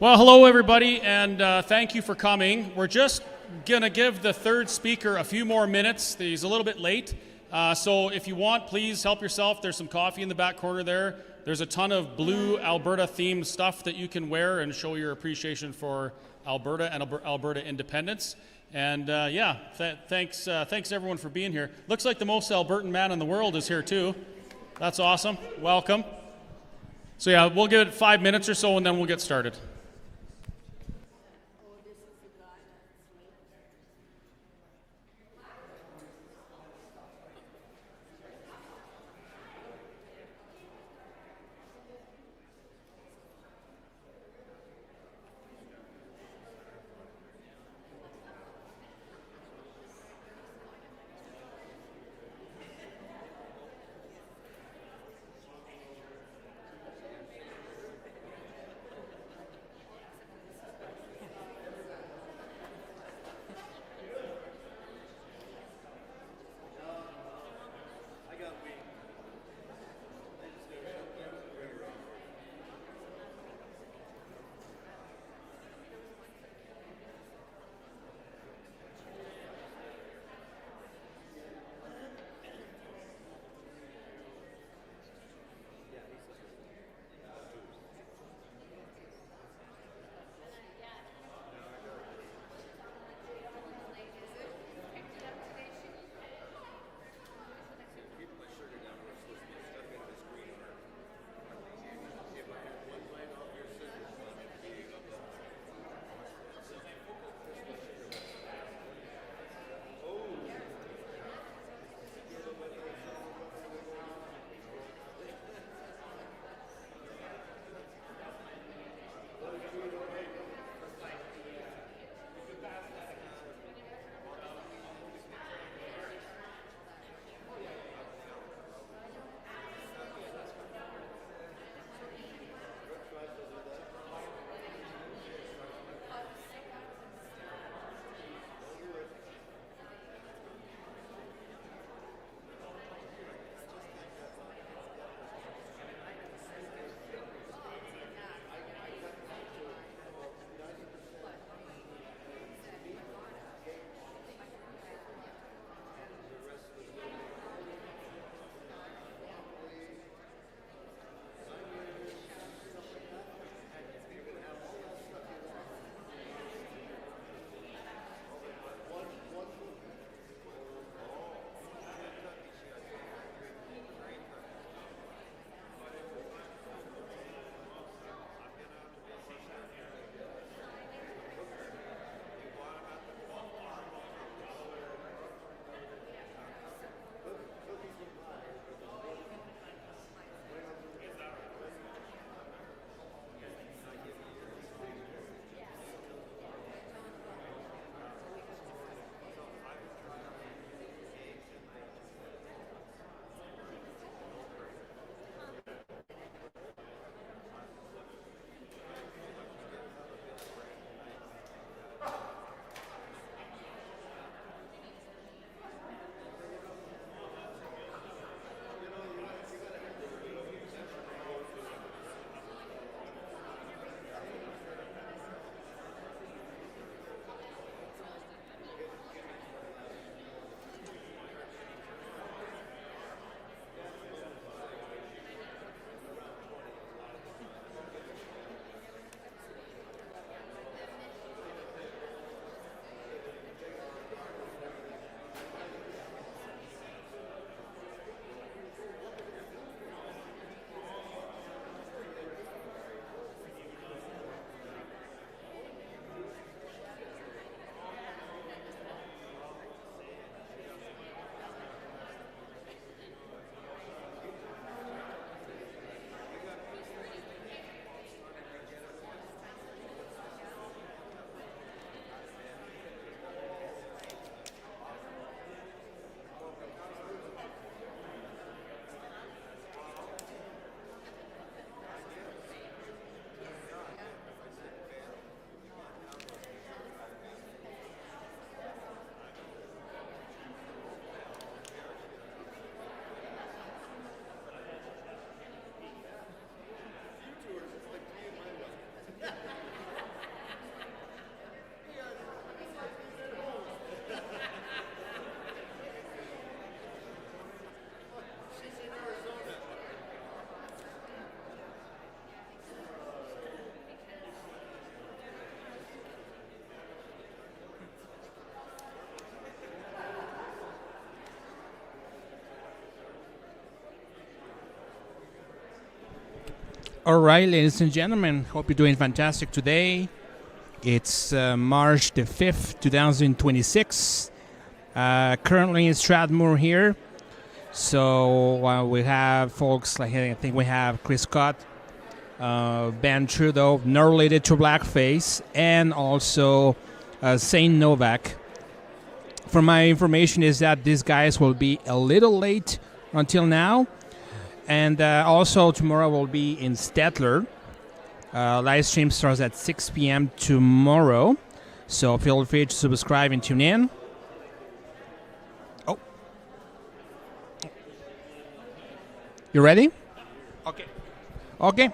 Well, hello everybody, and thank you for coming. We're just going to give the third speaker a few more minutes. He's a little bit late, so if you want, please help yourself. There's some coffee in the back corner there. There's a ton of blue Alberta-themed stuff that you can wear and show your appreciation for Alberta and Alberta independence. And thanks everyone for being here. Looks like the most Albertan man in the world is here too. That's awesome. Welcome. So yeah, we'll give it 5 minutes or so, and then we'll get started. All right, ladies and gentlemen, hope you're doing fantastic today. It's March the 5th, 2026. Currently in Strathmore here. So we have folks like, I think we have Chris Scott, Ben Trudeau, not related to blackface, and also Zane Novak. For my information is that these guys will be a little late until now. And also tomorrow will be in Stettler. LiveStream starts at 6 p.m. tomorrow. So feel free to subscribe and tune in. Oh. You ready? Okay. Okay.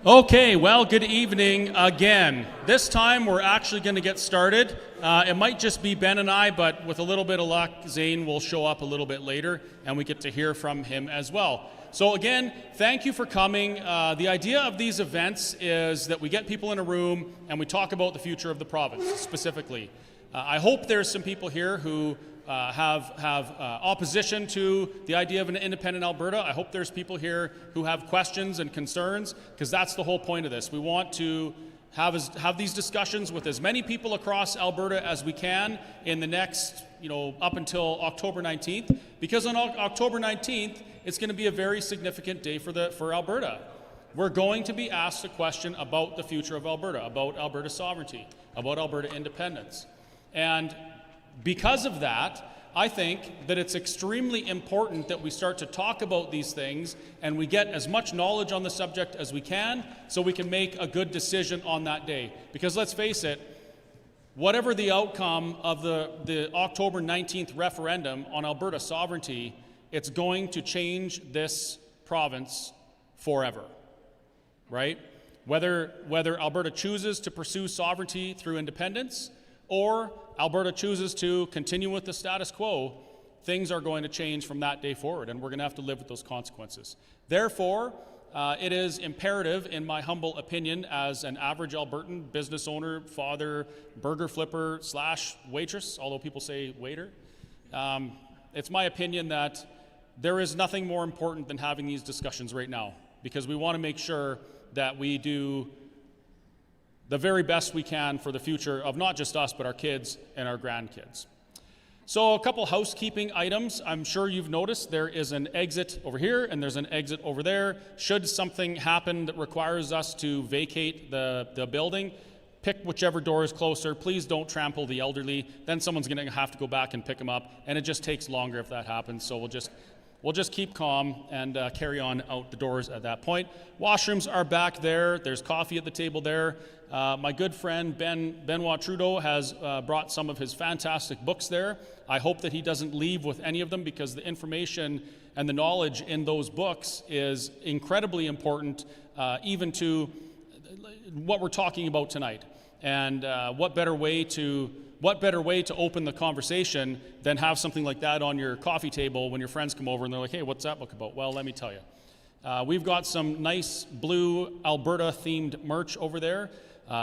Okay, well, good evening again. This time we're actually going to get started. It might just be Ben and I, but with a little bit of luck, Zane will show up a little bit later, and we get to hear from him as well. So again, thank you for coming. The idea of these events is that we get people in a room and we talk about the future of the province specifically. I hope there's some people here who have opposition to the idea of an independent Alberta. I hope there's people here who have questions and concerns, because that's the whole point of this. We want to have these discussions with as many people across Alberta as we can in the next, up until October 19th, because on October 19th, it's going to be a very significant day for Alberta. We're going to be asked a question about the future of Alberta, about Alberta sovereignty, about Alberta independence. And because of that, I think that it's extremely important that we start to talk about these things and we get as much knowledge on the subject as we can so we can make a good decision on that day. Because let's face it, whatever the outcome of the October 19th referendum on Alberta sovereignty, it's going to change this province forever, right? Whether Alberta chooses to pursue sovereignty through independence or Alberta chooses to continue with the status quo, things are going to change from that day forward, and we're going to have to live with those consequences. Therefore, it is imperative, in my humble opinion, as an average Albertan business owner, father, burger flipper / waitress, although people say waiter, it's my opinion that there is nothing more important than having these discussions right now, because we want to make sure that we do the very best we can for the future of not just us, but our kids and our grandkids. So a couple housekeeping items. I'm sure you've noticed there is an exit over here and there's an exit over there. Should something happen that requires us to vacate the building, pick whichever door is closer. Please don't trample the elderly. Then someone's going to have to go back and pick them up, and it just takes longer if that happens. So we'll just keep calm and carry on out the doors at that point. Washrooms are back there. There's coffee at the table there. My good friend Benoit Trudeau has brought some of his fantastic books there. I hope that he doesn't leave with any of them, because the information and the knowledge in those books is incredibly important, even to what we're talking about tonight. And what better way to open the conversation than have something like that on your coffee table when your friends come over and they're like, hey, what's that book about? Well, let me tell you. We've got some nice blue Alberta-themed merch over there.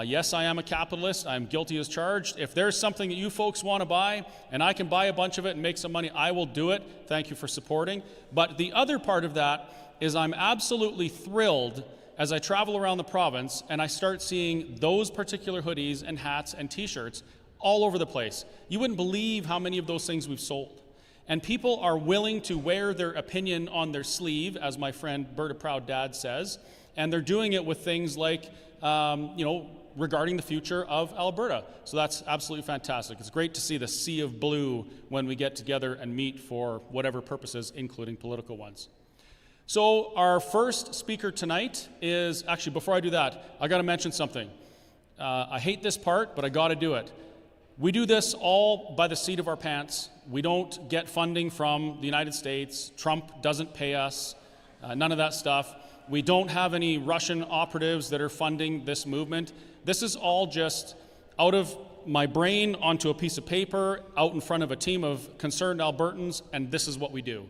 Yes, I am a capitalist. I'm guilty as charged. If there's something that you folks want to buy and I can buy a bunch of it and make some money, I will do it. Thank you for supporting. But the other part of that is I'm absolutely thrilled as I travel around the province and I start seeing those particular hoodies and hats and t-shirts all over the place. You wouldn't believe how many of those things we've sold. And people are willing to wear their opinion on their sleeve, as my friend Berta Proud Dad says, and they're doing it with things like, regarding the future of Alberta. So that's absolutely fantastic. It's great to see the sea of blue when we get together and meet for whatever purposes, including political ones. So our first speaker tonight is, actually before I do that, I got to mention something. I hate this part, but I got to do it. We do this all by the seat of our pants. We don't get funding from the United States. Trump doesn't pay us, none of that stuff. We don't have any Russian operatives that are funding this movement. This is all just out of my brain onto a piece of paper, out in front of a team of concerned Albertans, and this is what we do.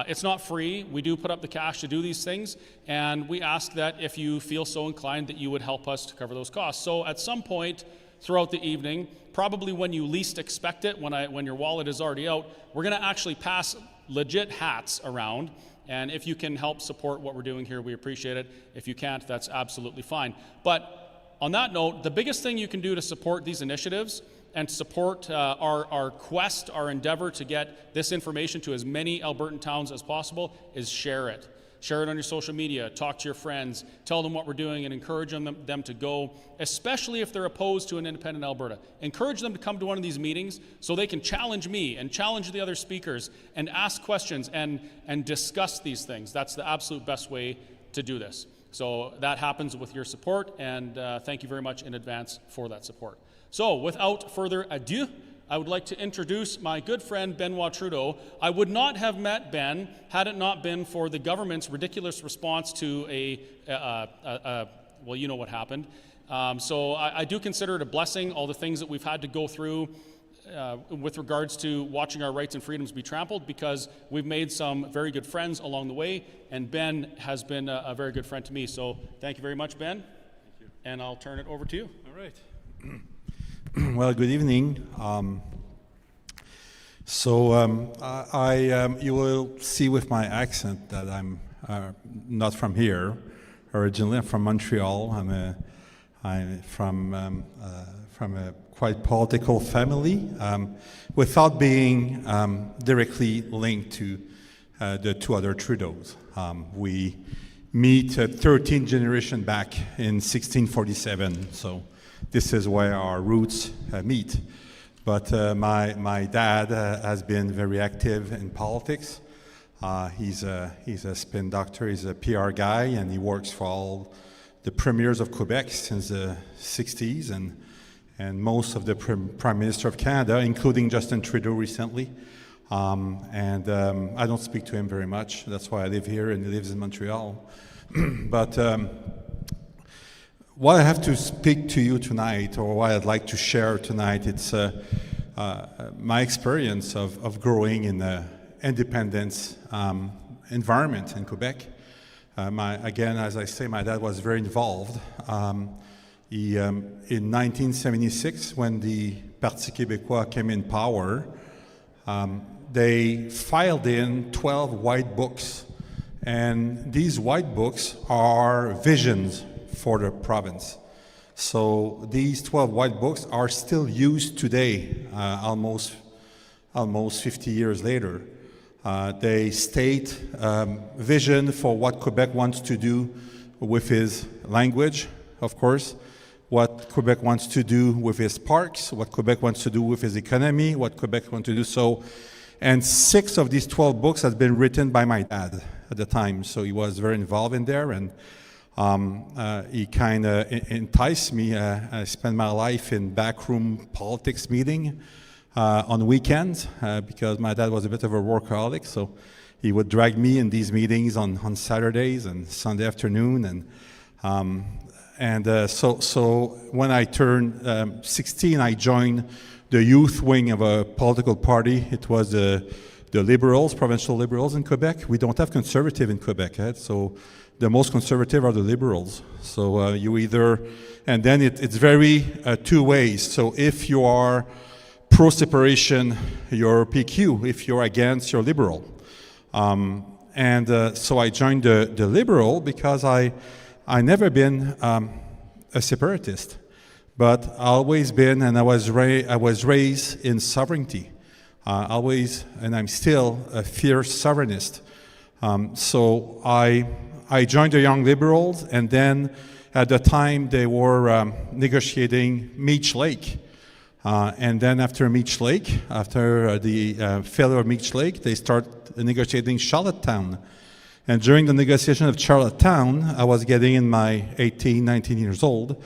It's not free. We do put up the cash to do these things, and we ask that if you feel so inclined that you would help us to cover those costs. So at some point throughout the evening, probably when you least expect it, when your wallet is already out, we're going to actually pass legit hats around, And if you can help support what we're doing here, we appreciate it. If you can't, that's absolutely fine. But on that note, the biggest thing you can do to support these initiatives and support our quest, our endeavor to get this information to as many Albertan towns as possible is share it. Share it on your social media, talk to your friends, tell them what we're doing, and encourage them to go, especially if they're opposed to an independent Alberta. Encourage them to come to one of these meetings so they can challenge me and challenge the other speakers and ask questions and discuss these things. That's the absolute best way to do this. So that happens with your support, and thank you very much in advance for that support. So without further ado, I would like to introduce my good friend Benoit Trudeau. I would not have met Ben had it not been for the government's ridiculous response to well, you know what happened. So I do consider it a blessing, all the things that we've had to go through with regards to watching our rights and freedoms be trampled, because we've made some very good friends along the way, and Ben has been a very good friend to me. So thank you very much, Ben. Thank you. And I'll turn it over to you. All right. Well, good evening. You will see with my accent that I'm not from here. Originally, I'm from Montreal. I'm from a quite political family, without being directly linked to the two other Trudeaus. We meet 13th generation back in 1647, so this is where our roots meet. But my dad has been very active in politics. He's a spin doctor, he's a PR guy, and he works for all the premiers of Quebec since the 60s, and most of the Prime Minister of Canada, including Justin Trudeau recently. I don't speak to him very much. That's why I live here, and he lives in Montreal. But what I have to speak to you tonight, or what I'd like to share tonight, it's my experience of growing in the independence environment in Quebec. Again, as I say, my dad was very involved. In 1976, when the Parti Québécois came in power, they filed in 12 white books, and these white books are visions for the province. So these 12 white books are still used today, almost 50 years later. They state vision for what Quebec wants to do with his language, of course, what Quebec wants to do with his parks, what Quebec wants to do with his economy, what Quebec wants to do. So, and 6 of these 12 books has been written by my dad at the time, so he was very involved in there, and he kind of enticed me. I spent my life in backroom politics meeting on weekends because my dad was a bit of a workaholic, so he would drag me in these meetings on Saturdays and Sunday afternoon, so when I turned 16, I joined the youth wing of a political party. It was the Liberals, provincial Liberals in Quebec. We don't have conservative in Quebec, so the most conservative are the Liberals. So you either, and then it's very two ways. So if you are pro-separation, you're PQ. If you're against, you're Liberal. So I joined the Liberal because I never been a separatist, but I always been, and I was raised in sovereignty. Always, and I'm still a fierce sovereignist. So I joined the Young Liberals, and then at the time they were negotiating Meech Lake. And then after Meech Lake, after the failure of Meech Lake, they start negotiating Charlottetown. And during the negotiation of Charlottetown, I was getting in my 18, 19 years old.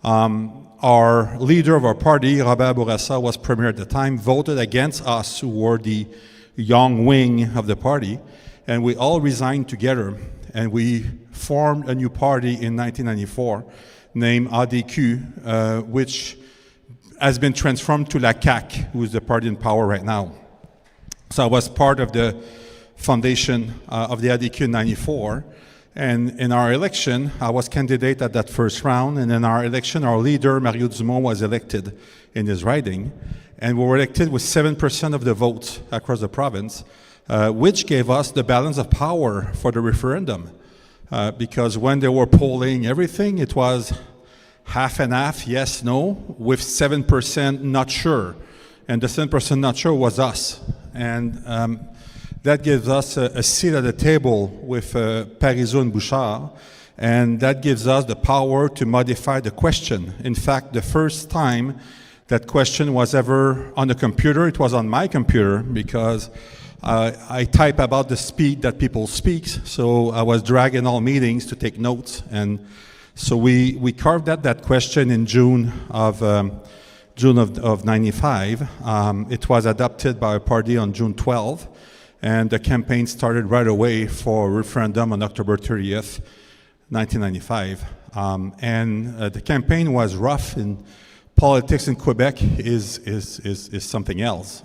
Our leader of our party, Robert Bourassa, was premier at the time, voted against us, who were the young wing of the party, and we all resigned together, and we formed a new party in 1994 named ADQ, which has been transformed to La CAQ, who is the party in power right now. So I was part of the foundation of the ADQ in 94, and in our election, I was candidate at that first round, and in our election, our leader, Mario Dumont, was elected in his riding, and we were elected with 7% of the votes across the province. which gave us the balance of power for the referendum. Because when they were polling everything, it was half and half, yes, no, with 7% not sure. And the 7% not sure was us. And that gives us a seat at the table with Parizeau and Bouchard, and that gives us the power to modify the question. In fact, the first time that question was ever on the computer, it was on my computer, because I type about the speed that people speak, so I was dragging all meetings to take notes, and so we carved out that question in June of 95. It was adopted by a party on June 12th, and the campaign started right away for a referendum on October 30th, 1995. The campaign was rough, and politics in Quebec is something else.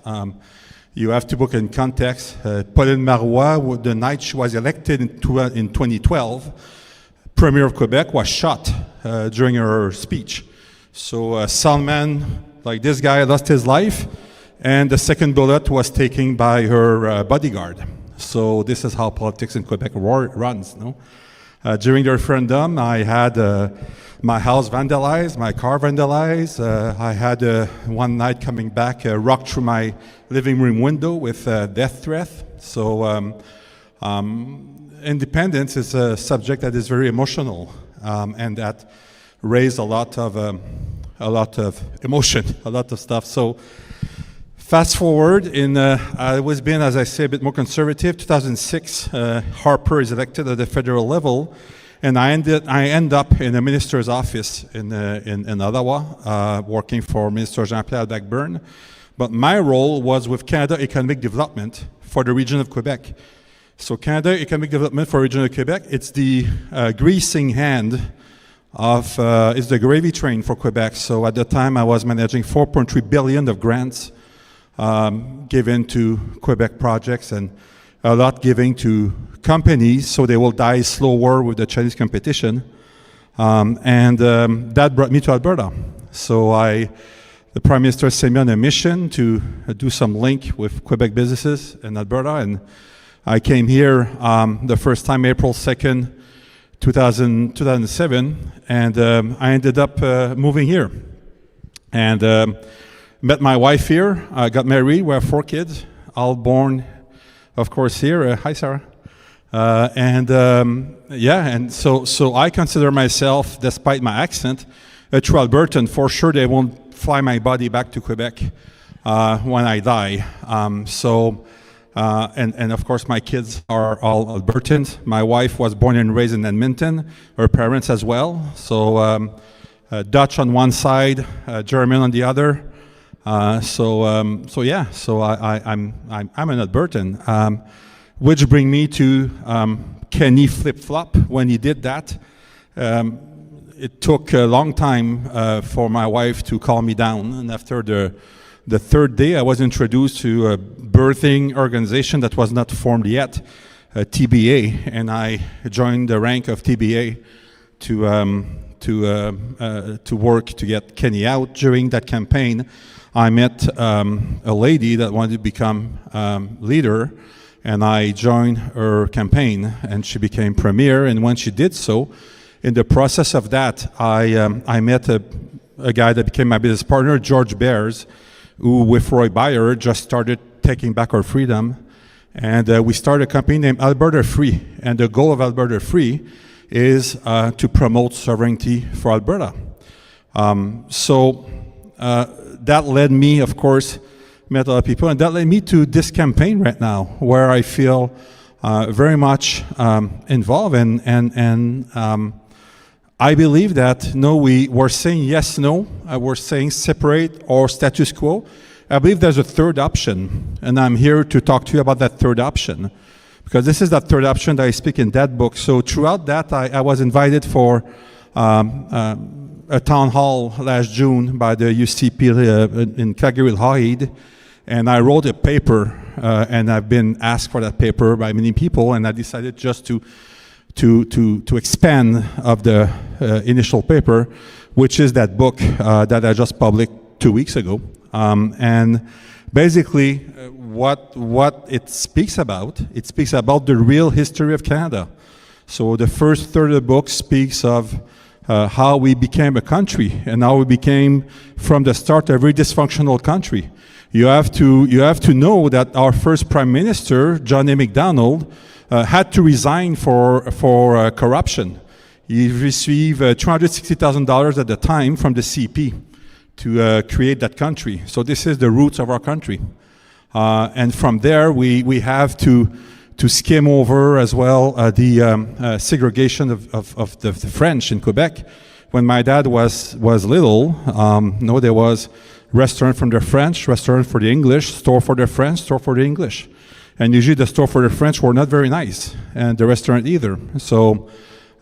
You have to put in context. Pauline Marois, the night she was elected in 2012, Premier of Quebec, was shot during her speech. So Salman, like this guy, lost his life, and the second bullet was taken by her bodyguard. So this is how politics in Quebec runs, no? During the referendum, I had my house vandalized, my car vandalized. I had one night coming back, rocked through my living room window with death threat. So independence is a subject that is very emotional, and that raised a lot of emotion, a lot of stuff. So fast forward, I was being, as I say, a bit more conservative. 2006, Harper is elected at the federal level, and I end up in a minister's office in Ottawa, working for Minister Jean-Pierre Blackburn. But my role was with Canada Economic Development for the region of Quebec. So Canada Economic Development for the region of Quebec, it's the greasing hand of, it's the gravy train for Quebec. So at the time, I was managing 4.3 billion of grants given to Quebec projects, and a lot giving to companies so they will die slower with the Chinese competition. That brought me to Alberta. So the Prime Minister sent me on a mission to do some link with Quebec businesses in Alberta, and I came here the first time April 2nd, 2007, and I ended up moving here. And met my wife here. I got married. We have 4 kids, all born, of course, here. Hi, Sarah. And so I consider myself, despite my accent, a true Albertan. For sure, they won't fly my body back to Quebec when I die. And of course, my kids are all Albertans. My wife was born and raised in Edmonton. Her parents as well. So Dutch on one side, German on the other. So I'm an Albertan, which bring me to Kenny flip-flop. When he did that, it took a long time for my wife to calm me down, and after the third day, I was introduced to a birthing organization that was not formed yet, TBA, and I joined the rank of TBA to work to get Kenny out. During that campaign, I met a lady that wanted to become leader, and I joined her campaign, and she became premier. And when she did so, in the process of that, I met a guy that became my business partner, George Bears, who with Roy Bayer just started taking back our freedom. And we started a company named Alberta Free. And the goal of Alberta Free is to promote sovereignty for Alberta. That led me, of course, met a lot of people, and that led me to this campaign right now, where I feel very much involved. And I believe that we're saying yes, no, we're saying separate or status quo. I believe there's a third option, and I'm here to talk to you about that third option, because this is that third option that I speak in that book. So throughout that, I was invited for a town hall last June by the UCP in Calgary-Hyde, and I wrote a paper, and I've been asked for that paper by many people, and I decided just to expand of the initial paper, which is that book that I just published 2 weeks ago. And basically, what it speaks about the real history of Canada. So the first third of the book speaks of how we became a country and how we became, from the start, a very dysfunctional country. You have to know that our first Prime Minister, John A. Macdonald, had to resign for corruption. He received $260,000 at the time from the CP to create that country. So this is the roots of our country. And from there, we have to skim over as well the segregation of the French in Quebec. When my dad was little, there was restaurant for the French, restaurant for the English, store for the French, store for the English. And usually the store for the French were not very nice, and the restaurant either. So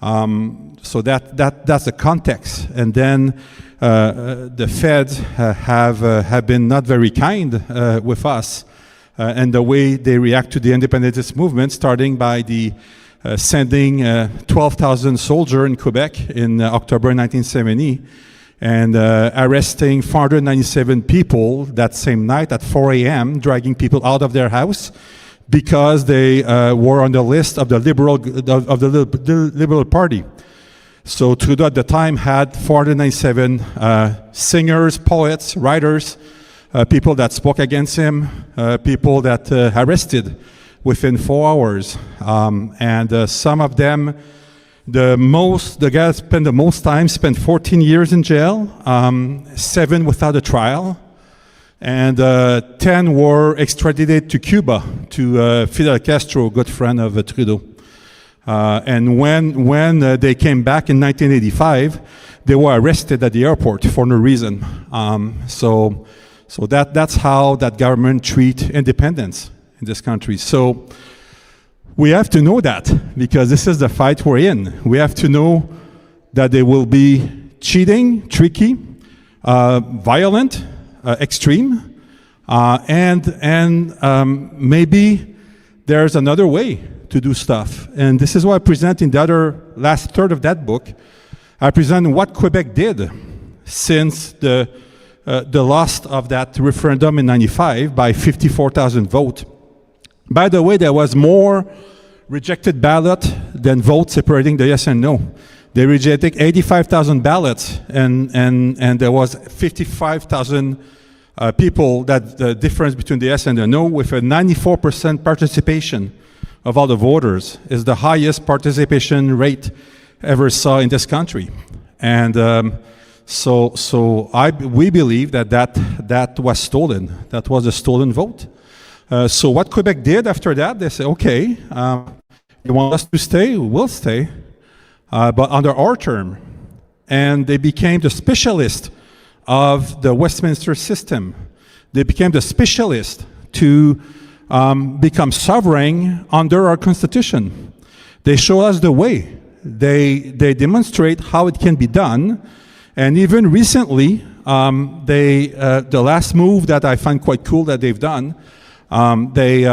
that's the context. And then the Feds have been not very kind with us, and the way they react to the independentist movement, starting by the sending 12,000 soldiers in Quebec in October 1970, and arresting 497 people that same night at 4 a.m., dragging people out of their house because they were on the list of the Liberal Party. So Trudeau at the time had 497 singers, poets, writers, people that spoke against him, people that arrested within 4 hours. And some of them, the guys spent the most time, spent 14 years in jail, 7 without a trial, and 10 were extradited to Cuba, to Fidel Castro, good friend of Trudeau. And when they came back in 1985, they were arrested at the airport for no reason. So that's how that government treat independence in this country. So we have to know that, because this is the fight we're in. We have to know that they will be cheating, tricky, violent, extreme, and maybe there's another way to do stuff. And this is what I present in the other last third of that book. I present what Quebec did since the loss of that referendum in 95 by 54,000 votes. By the way, there was more rejected ballot than votes separating the yes and no. They rejected 85,000 ballots, and there was 55,000 people, that the difference between the yes and the no, with a 94% participation of all the voters, is the highest participation rate ever saw in this country. And we believe that was stolen. That was a stolen vote. So what Quebec did after that, they said, okay, you want us to stay? We'll stay, but under our term. And they became the specialist of the Westminster system. They became the specialist to become sovereign under our Constitution. They show us the way. They demonstrate how it can be done. And even recently, the last move that I find quite cool that they've done, they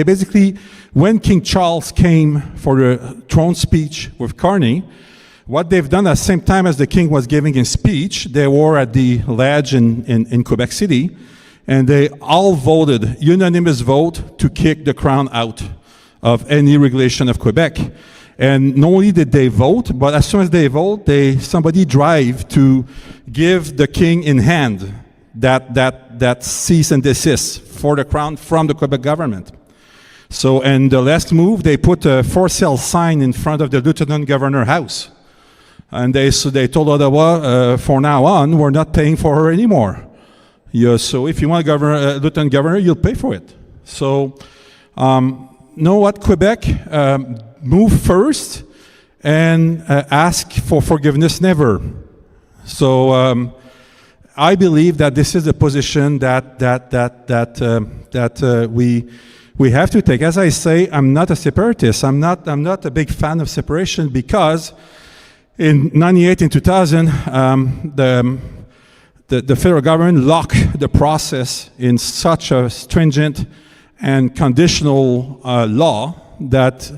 basically, when King Charles came for the throne speech with Carney, what they've done at the same time as the king was giving his speech, they were at the ledge in Quebec City, and they all voted, unanimous vote, to kick the crown out of any regulation of Quebec. And not only did they vote, but as soon as they vote, somebody drive to give the king in hand that cease and desist for the crown from the Quebec government. So, and the last move, they put a for sale sign in front of the Lieutenant Governor house. And they told Ottawa, from now on, we're not paying for her anymore. So if you want a Lieutenant Governor, you'll pay for it. So, know what, Quebec, move first and ask for forgiveness never. So I believe that this is a position that we have to take. As I say, I'm not a separatist. I'm not a big fan of separation, because in 98 and 2000, the federal government locked the process in such a stringent and conditional law that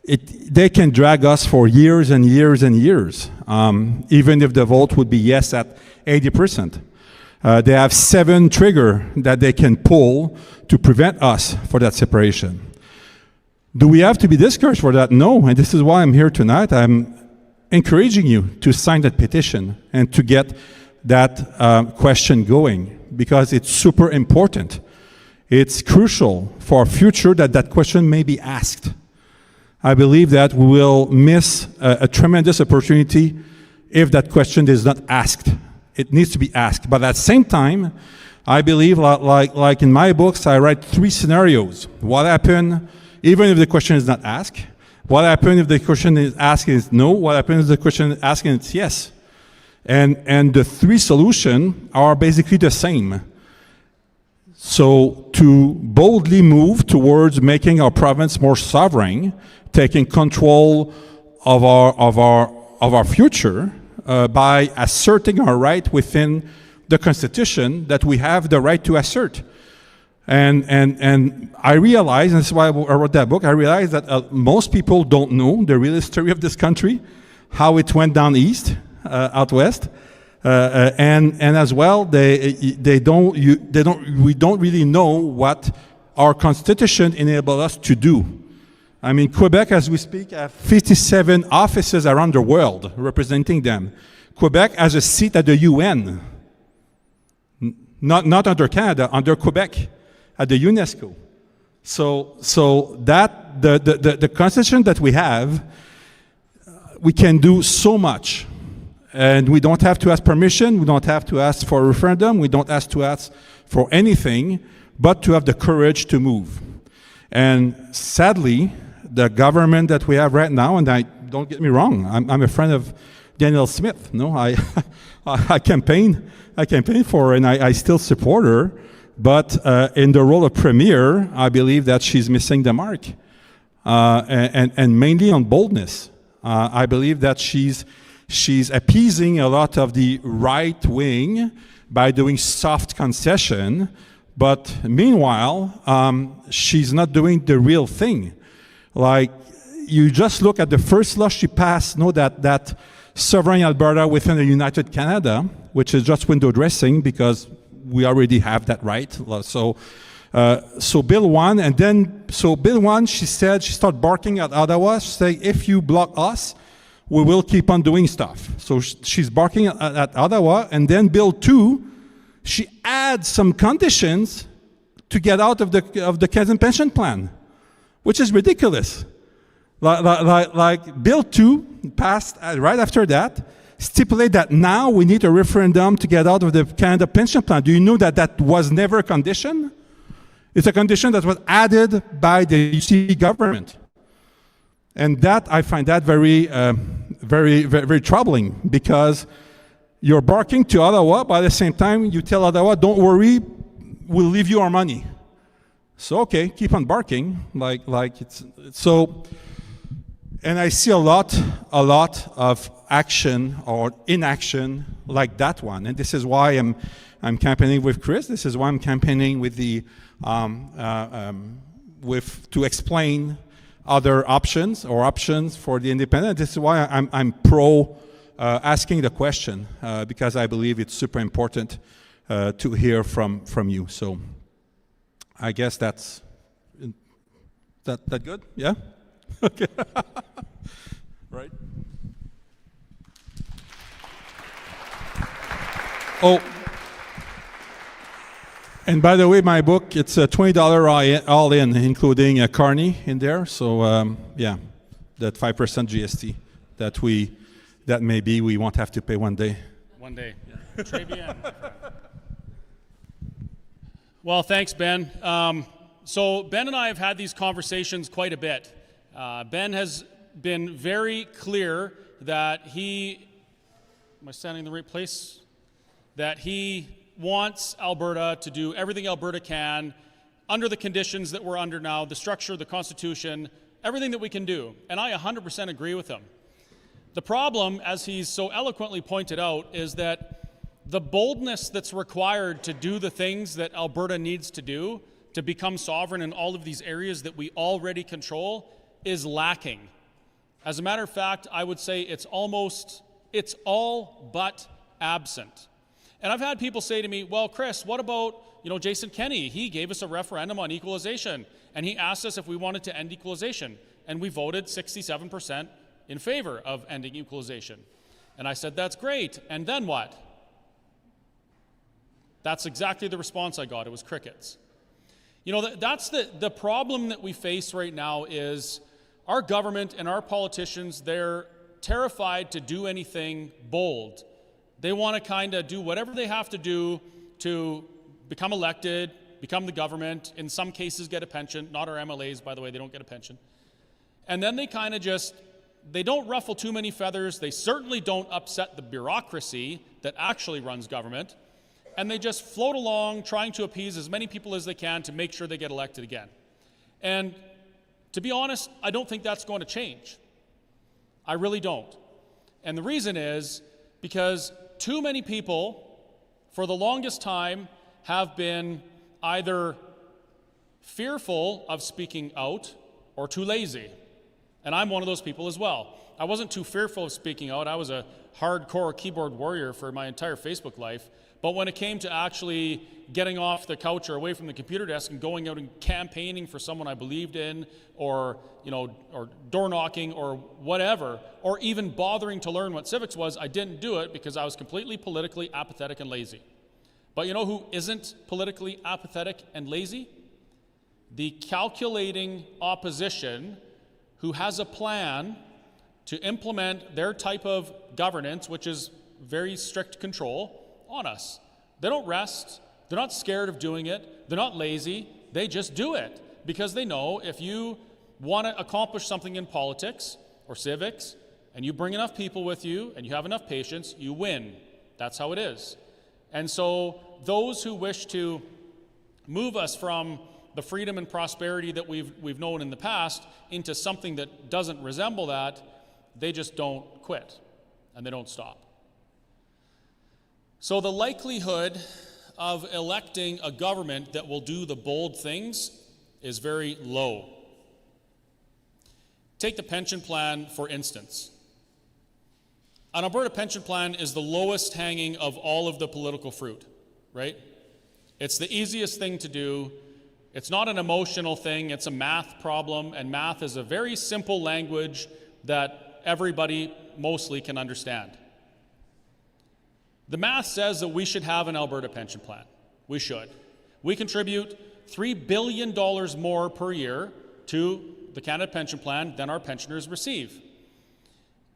they can drag us for years and years and years, even if the vote would be yes at 80%. They have 7 triggers that they can pull to prevent us for that separation. Do we have to be discouraged for that? No, and this is why I'm here tonight. I'm encouraging you to sign that petition and to get that question going, because it's super important. It's crucial for our future that that question may be asked. I believe that we will miss a tremendous opportunity if that question is not asked. It needs to be asked. But at the same time, I believe, like in my books, I write 3 scenarios. What happens even if the question is not asked? What happens if the question is asked is no? What happens if the question is asked and it's yes? And the 3 solutions are basically the same. So to boldly move towards making our province more sovereign, taking control of our future by asserting our right within the Constitution that we have the right to assert. And I realize, and that's why I wrote that book, I realize that most people don't know the real history of this country, how it went down east, out west, and as well, we don't really know what our Constitution enables us to do. I mean, Quebec, as we speak, have 57 offices around the world representing them. Quebec has a seat at the UN, not under Canada, under Quebec, at the UNESCO. So that the Constitution that we have, we can do so much. And we don't have to ask permission, we don't have to ask for a referendum, we don't have to ask for anything, but to have the courage to move. And sadly, the government that we have right now, and don't get me wrong, I'm a friend of Danielle Smith. No, I campaign for her, and I still support her. But in the role of premier, I believe that she's missing the mark, and mainly on boldness. I believe that she's appeasing a lot of the right wing by doing soft concession, but meanwhile, she's not doing the real thing. Like, you just look at the first law she passed, know that sovereign Alberta within a united Canada, which is just window dressing because we already have that right. So Bill 1, and then, so Bill 1, she said, she started barking at Ottawa, saying, if you block us, we will keep on doing stuff. So she's barking at Ottawa, and then Bill 2, she adds some conditions to get out of the Canadian pension plan, which is ridiculous. Like Bill 2 passed right after that, stipulate that now we need a referendum to get out of the Canada pension plan. Do you know that that was never a condition? It's a condition that was added by the UC government. And that, I find that very, very troubling, because you're barking to Ottawa, but at the same time, you tell Ottawa, don't worry, we'll leave you our money. So, okay, keep on barking, like it's so. And I see a lot of action or inaction like that one. And this is why I'm campaigning with Chris. This is why I'm campaigning with the to explain other options or options for the independent. This is why I'm pro asking the question, because I believe it's super important to hear from you. So I guess that's that good? Yeah? Okay. Right. Oh, and by the way, my book, it's a $20 all in, including a Carney in there. So yeah, that 5% GST that maybe we won't have to pay one day. One day. Yeah. Très bien. Well, thanks, Ben. So Ben and I have had these conversations quite a bit. Ben has been very clear that am I standing in the right place? That he wants Alberta to do everything Alberta can under the conditions that we're under now, the structure, the Constitution, everything that we can do. And I 100% agree with him. The problem, as he's so eloquently pointed out, is that the boldness that's required to do the things that Alberta needs to do to become sovereign in all of these areas that we already control is lacking. As a matter of fact, I would say it's all but absent. And I've had people say to me, well, Chris, what about, Jason Kenney? He gave us a referendum on equalization, and he asked us if we wanted to end equalization, and we voted 67% in favor of ending equalization. And I said, that's great, and then what? That's exactly the response I got. It was crickets. That's the problem that we face right now is our government and our politicians, they're terrified to do anything bold. They want to kind of do whatever they have to do to become elected, become the government, in some cases get a pension. Not our MLAs, by the way, they don't get a pension. And then they kind of they don't ruffle too many feathers. They certainly don't upset the bureaucracy that actually runs government. And they just float along trying to appease as many people as they can to make sure they get elected again. And to be honest, I don't think that's going to change. I really don't. And the reason is because too many people, for the longest time, have been either fearful of speaking out or too lazy. And I'm one of those people as well. I wasn't too fearful of speaking out. I was a hardcore keyboard warrior for my entire Facebook life. But when it came to actually getting off the couch or away from the computer desk and going out and campaigning for someone I believed in, or or door knocking or whatever, or even bothering to learn what civics was, I didn't do it because I was completely politically apathetic and lazy. But you know who isn't politically apathetic and lazy? The calculating opposition who has a plan to implement their type of governance, which is very strict control, on us. They don't rest. They're not scared of doing it. They're not lazy. They just do it because they know if you want to accomplish something in politics or civics and you bring enough people with you and you have enough patience, you win. That's how it is. And so those who wish to move us from the freedom and prosperity that we've known in the past into something that doesn't resemble that, they just don't quit and they don't stop. So the likelihood of electing a government that will do the bold things is very low. Take the pension plan, for instance. An Alberta pension plan is the lowest hanging of all of the political fruit, right? It's the easiest thing to do. It's not an emotional thing, it's a math problem, and math is a very simple language that everybody mostly can understand. The math says that we should have an Alberta pension plan. We should. We contribute $3 billion more per year to the Canada Pension Plan than our pensioners receive.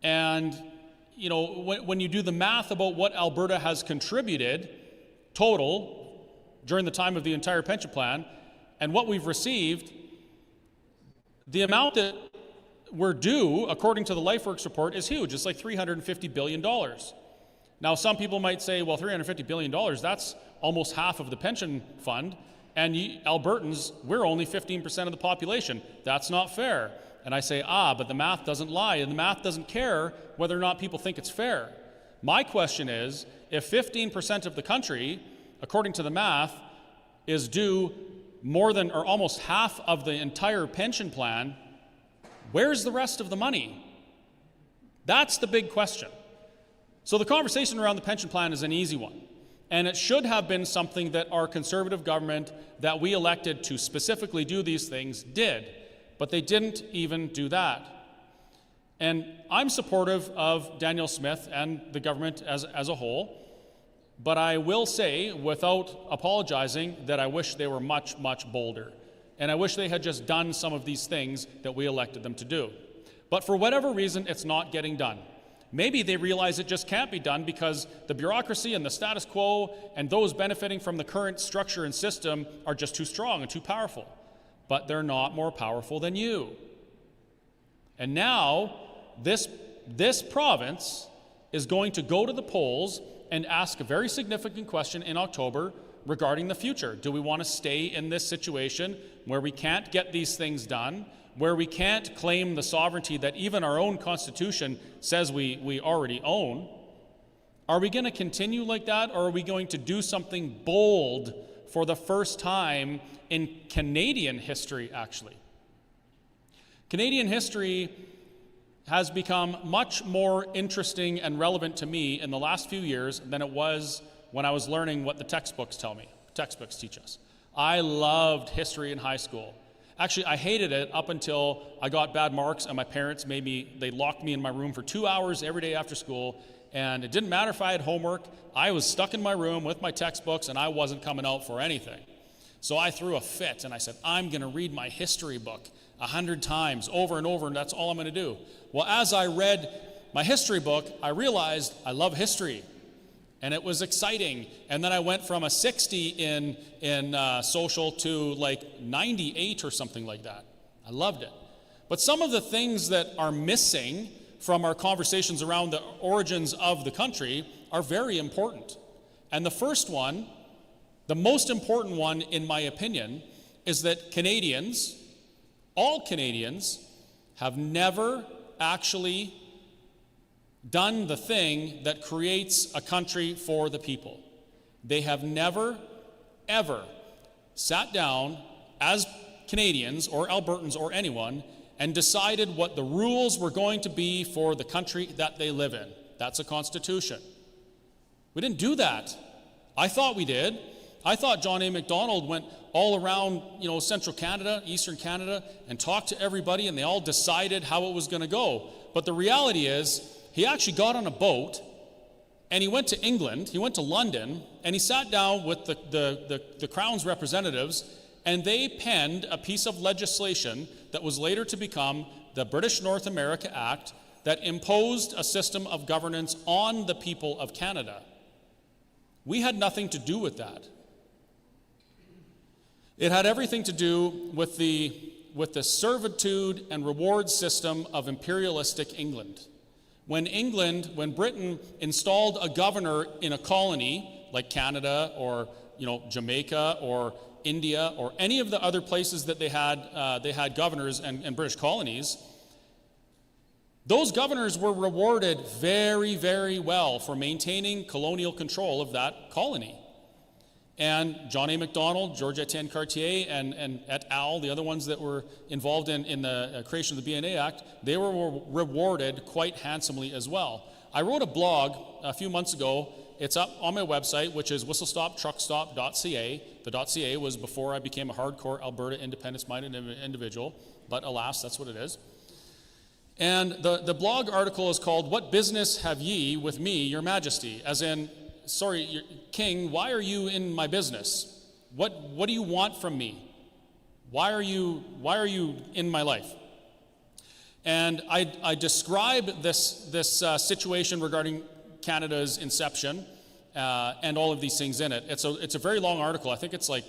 And, when you do the math about what Alberta has contributed total during the time of the entire pension plan and what we've received, the amount that we're due, according to the LifeWorks report, is huge. It's like $350 billion. Now, some people might say, well, $350 billion, that's almost half of the pension fund, and Albertans, we're only 15% of the population. That's not fair. And I say, but the math doesn't lie, and the math doesn't care whether or not people think it's fair. My question is, if 15% of the country, according to the math, is due more than or almost half of the entire pension plan, where's the rest of the money? That's the big question. So the conversation around the pension plan is an easy one, and it should have been something that our Conservative government that we elected to specifically do these things did, but they didn't even do that. And I'm supportive of Danielle Smith and the government as a whole, but I will say, without apologizing, that I wish they were much, much bolder, and I wish they had just done some of these things that we elected them to do. But for whatever reason, it's not getting done. Maybe they realize it just can't be done because the bureaucracy and the status quo and those benefiting from the current structure and system are just too strong and too powerful. But they're not more powerful than you. And now, this province is going to go to the polls and ask a very significant question in October regarding the future. Do we want to stay in this situation where we can't get these things done, where we can't claim the sovereignty that even our own Constitution says we already own? Are we going to continue like that, or are we going to do something bold for the first time in Canadian history, actually? Canadian history has become much more interesting and relevant to me in the last few years than it was when I was learning what the textbooks teach us. I loved history in high school. Actually, I hated it up until I got bad marks and my parents they locked me in my room for 2 hours every day after school, and it didn't matter if I had homework. I was stuck in my room with my textbooks and I wasn't coming out for anything. So I threw a fit and I said, I'm going to read my history book 100 times over and over, and that's all I'm going to do. Well, as I read my history book, I realized I love history. And it was exciting. And then I went from a 60 in social to like 98 or something like that. I loved it. But some of the things that are missing from our conversations around the origins of the country are very important. And the first one, the most important one in my opinion, is that Canadians, all Canadians, have never actually done the thing that creates a country for the people. They have never, ever sat down as Canadians or Albertans or anyone and decided what the rules were going to be for the country that they live in. That's a constitution. We didn't do that. I thought we did. I thought John A. Macdonald went all around, central Canada, eastern Canada, and talked to everybody, and they all decided how it was going to go. But the reality is, he actually got on a boat and he went to England, he went to London, and he sat down with the Crown's representatives, and they penned a piece of legislation that was later to become the British North America Act that imposed a system of governance on the people of Canada. We had nothing to do with that. It had everything to do with the servitude and reward system of imperialistic England. When Britain installed a governor in a colony like Canada or Jamaica or India or any of the other places that they had governors and British colonies, those governors were rewarded very, very well for maintaining colonial control of that colony. And John A. Macdonald, George Etienne Cartier, and et al., the other ones that were involved in the creation of the BNA Act, they were rewarded quite handsomely as well. I wrote a blog a few months ago. It's up on my website, which is whistlestoptruckstop.ca. The .ca was before I became a hardcore Alberta independence-minded individual, but alas, that's what it is. And the blog article is called, "What Business Have Ye with Me, Your Majesty?" As in, sorry, King, why are you in my business? What do you want from me? Why are you in my life? And I describe this situation regarding Canada's inception and all of these things in it. It's a very long article. I think it's like,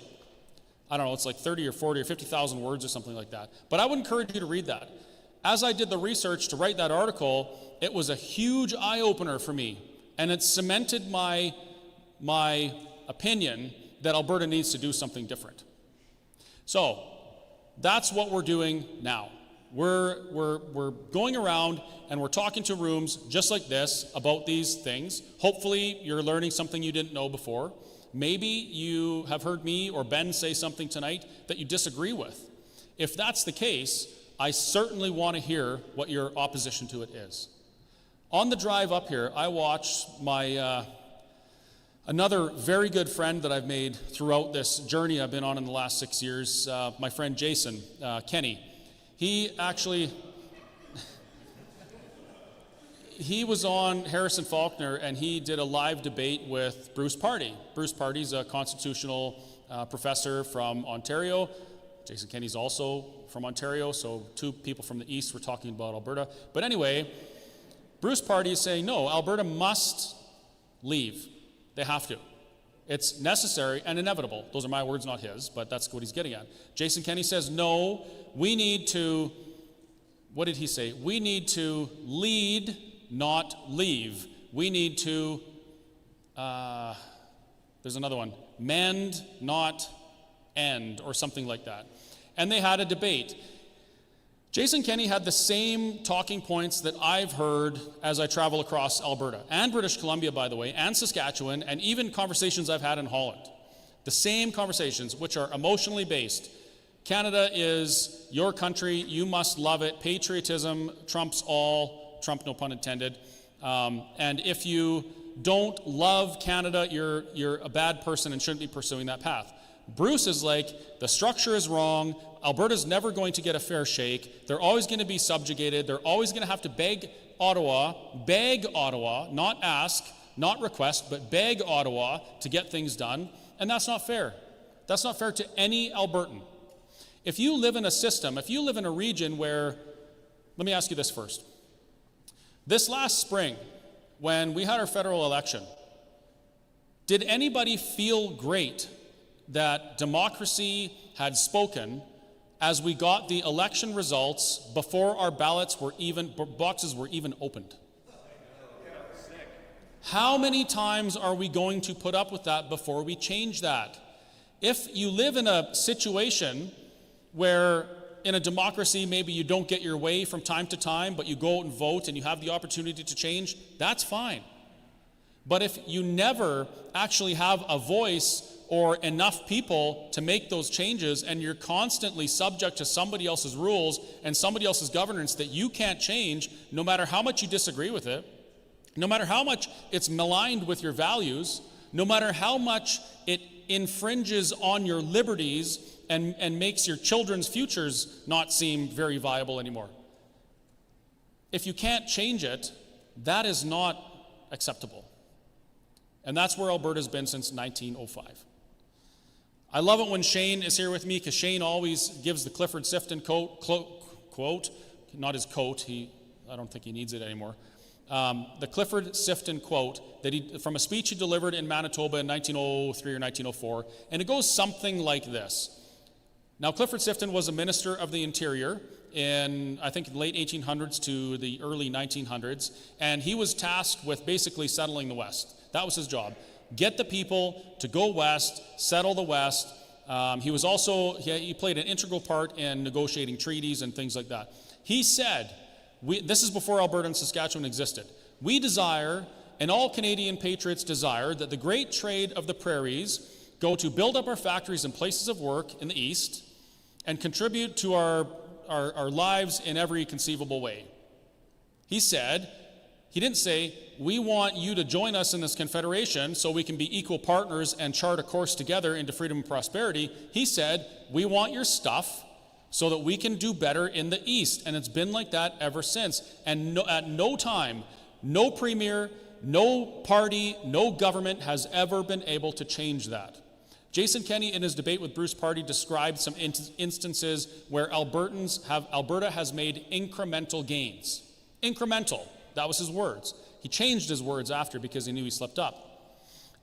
it's like 30 or 40 or 50,000 words or something like that. But I would encourage you to read that. As I did the research to write that article, it was a huge eye-opener for me. And it cemented my opinion that Alberta needs to do something different. So that's what we're doing now. We're going around and we're talking to rooms just like this about these things. Hopefully you're learning something you didn't know before. Maybe you have heard me or Ben say something tonight that you disagree with. If that's the case, I certainly want to hear what your opposition to it is. On the drive up here, I watched my another very good friend that I've made throughout this journey I've been on in the last 6 years, my friend Jason Kenny. He was on Harrison Faulkner, and he did a live debate with Bruce Pardy. Bruce Pardy's a constitutional professor from Ontario. Jason Kenny's also from Ontario, so two people from the east were talking about Alberta. But anyway, Bruce Pardy is saying, no, Alberta must leave. They have to. It's necessary and inevitable. Those are my words, not his, but that's what he's getting at. Jason Kenney says, no, we need to, what did he say? We need to lead, not leave. We need to, there's another one, mend, not end, or something like that. And they had a debate. Jason Kenney had the same talking points that I've heard as I travel across Alberta, and British Columbia, by the way, and Saskatchewan, and even conversations I've had in Holland. The same conversations, which are emotionally based. Canada is your country, you must love it. Patriotism trumps all, Trump no pun intended. And if you don't love Canada, you're a bad person and shouldn't be pursuing that path. Bruce is like, the structure is wrong, Alberta's never going to get a fair shake, they're always going to be subjugated, they're always going to have to beg Ottawa, not ask, not request, but beg Ottawa to get things done, and that's not fair. That's not fair to any Albertan. If you live in a system, if you live in a region where, let me ask you this first. This last spring, when we had our federal election, did anybody feel great that democracy had spoken as we got the election results before our boxes were even opened? How many times are we going to put up with that before we change that? If you live in a situation where in a democracy maybe you don't get your way from time to time, but you go out and vote and you have the opportunity to change, that's fine. But if you never actually have a voice or enough people to make those changes, and you're constantly subject to somebody else's rules and somebody else's governance that you can't change, no matter how much you disagree with it, no matter how much it's maligned with your values, no matter how much it infringes on your liberties and makes your children's futures not seem very viable anymore. If you can't change it, that is not acceptable. And that's where Alberta's been since 1905. I love it when Shane is here with me, because Shane always gives the Clifford Sifton quote, not his coat, I don't think he needs it anymore. The Clifford Sifton quote that from a speech he delivered in Manitoba in 1903 or 1904, and it goes something like this. Now, Clifford Sifton was a minister of the Interior in, I think, the late 1800s to the early 1900s, and he was tasked with basically settling the West. That was his job. Get the people to go west, settle the West. He played an integral part in negotiating treaties and things like that. He said, this is before Alberta and Saskatchewan existed, we desire, and all Canadian patriots desire, that the great trade of the prairies go to build up our factories and places of work in the East and contribute to our lives in every conceivable way. He didn't say, we want you to join us in this confederation so we can be equal partners and chart a course together into freedom and prosperity. He said, we want your stuff so that we can do better in the East. And it's been like that ever since. And at no time, no premier, no party, no government has ever been able to change that. Jason Kenney, in his debate with Bruce Pardy, described some instances where Alberta has made incremental gains. Incremental, that was his words. He changed his words after because he knew he slipped up.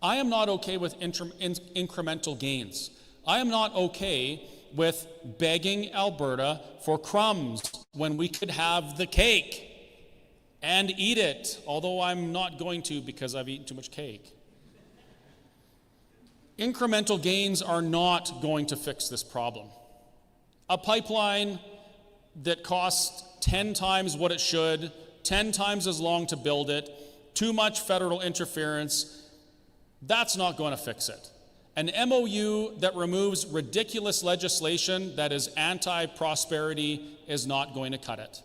I am not okay with incremental gains. I am not okay with begging Alberta for crumbs when we could have the cake and eat it, although I'm not going to because I've eaten too much cake. Incremental gains are not going to fix this problem. A pipeline that costs 10 times what it should, 10 times as long to build it, too much federal interference, that's not going to fix it. An MOU that removes ridiculous legislation that is anti-prosperity is not going to cut it.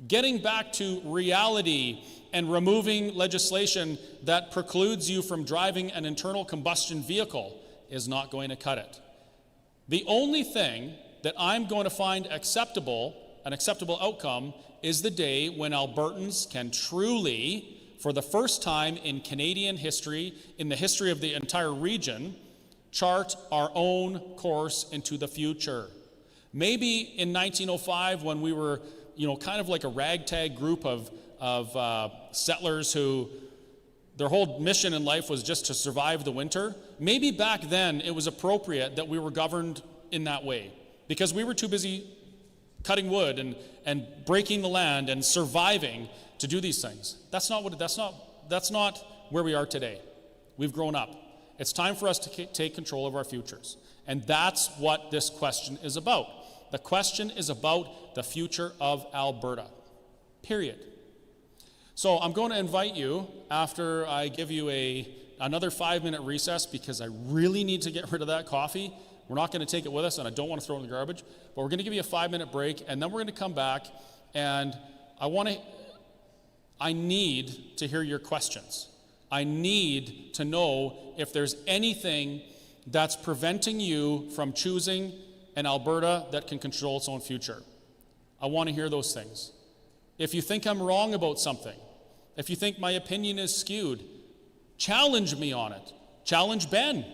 Getting back to reality and removing legislation that precludes you from driving an internal combustion vehicle is not going to cut it. The only thing that I'm going to find an acceptable outcome, is the day when Albertans can truly, for the first time in Canadian history, in the history of the entire region, chart our own course into the future. Maybe in 1905, when we were, kind of like a ragtag group of settlers who their whole mission in life was just to survive the winter, maybe back then it was appropriate that we were governed in that way, because we were too busy cutting wood and breaking the land and surviving to do these things. That's not where we are today. We've grown up. It's time for us to take control of our futures. And that's what this question is about. The question is about the future of Alberta. Period. So I'm going to invite you, after I give you another 5-minute recess, because I really need to get rid of that coffee. We're not going to take it with us, and I don't want to throw it in the garbage, but we're going to give you a 5-minute break, and then we're going to come back, and I need to hear your questions. I need to know if there's anything that's preventing you from choosing an Alberta that can control its own future. I want to hear those things. If you think I'm wrong about something, if you think my opinion is skewed, challenge me on it. Challenge Ben.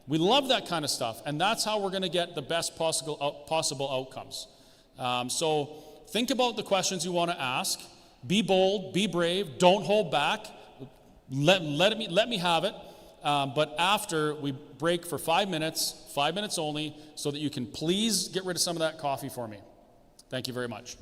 We love that kind of stuff, and that's how we're going to get the best possible outcomes. So think about the questions you want to ask. Be bold, be brave, don't hold back. Let me have it. But after we break for 5 minutes only, so that you can please get rid of some of that coffee for me. Thank you very much.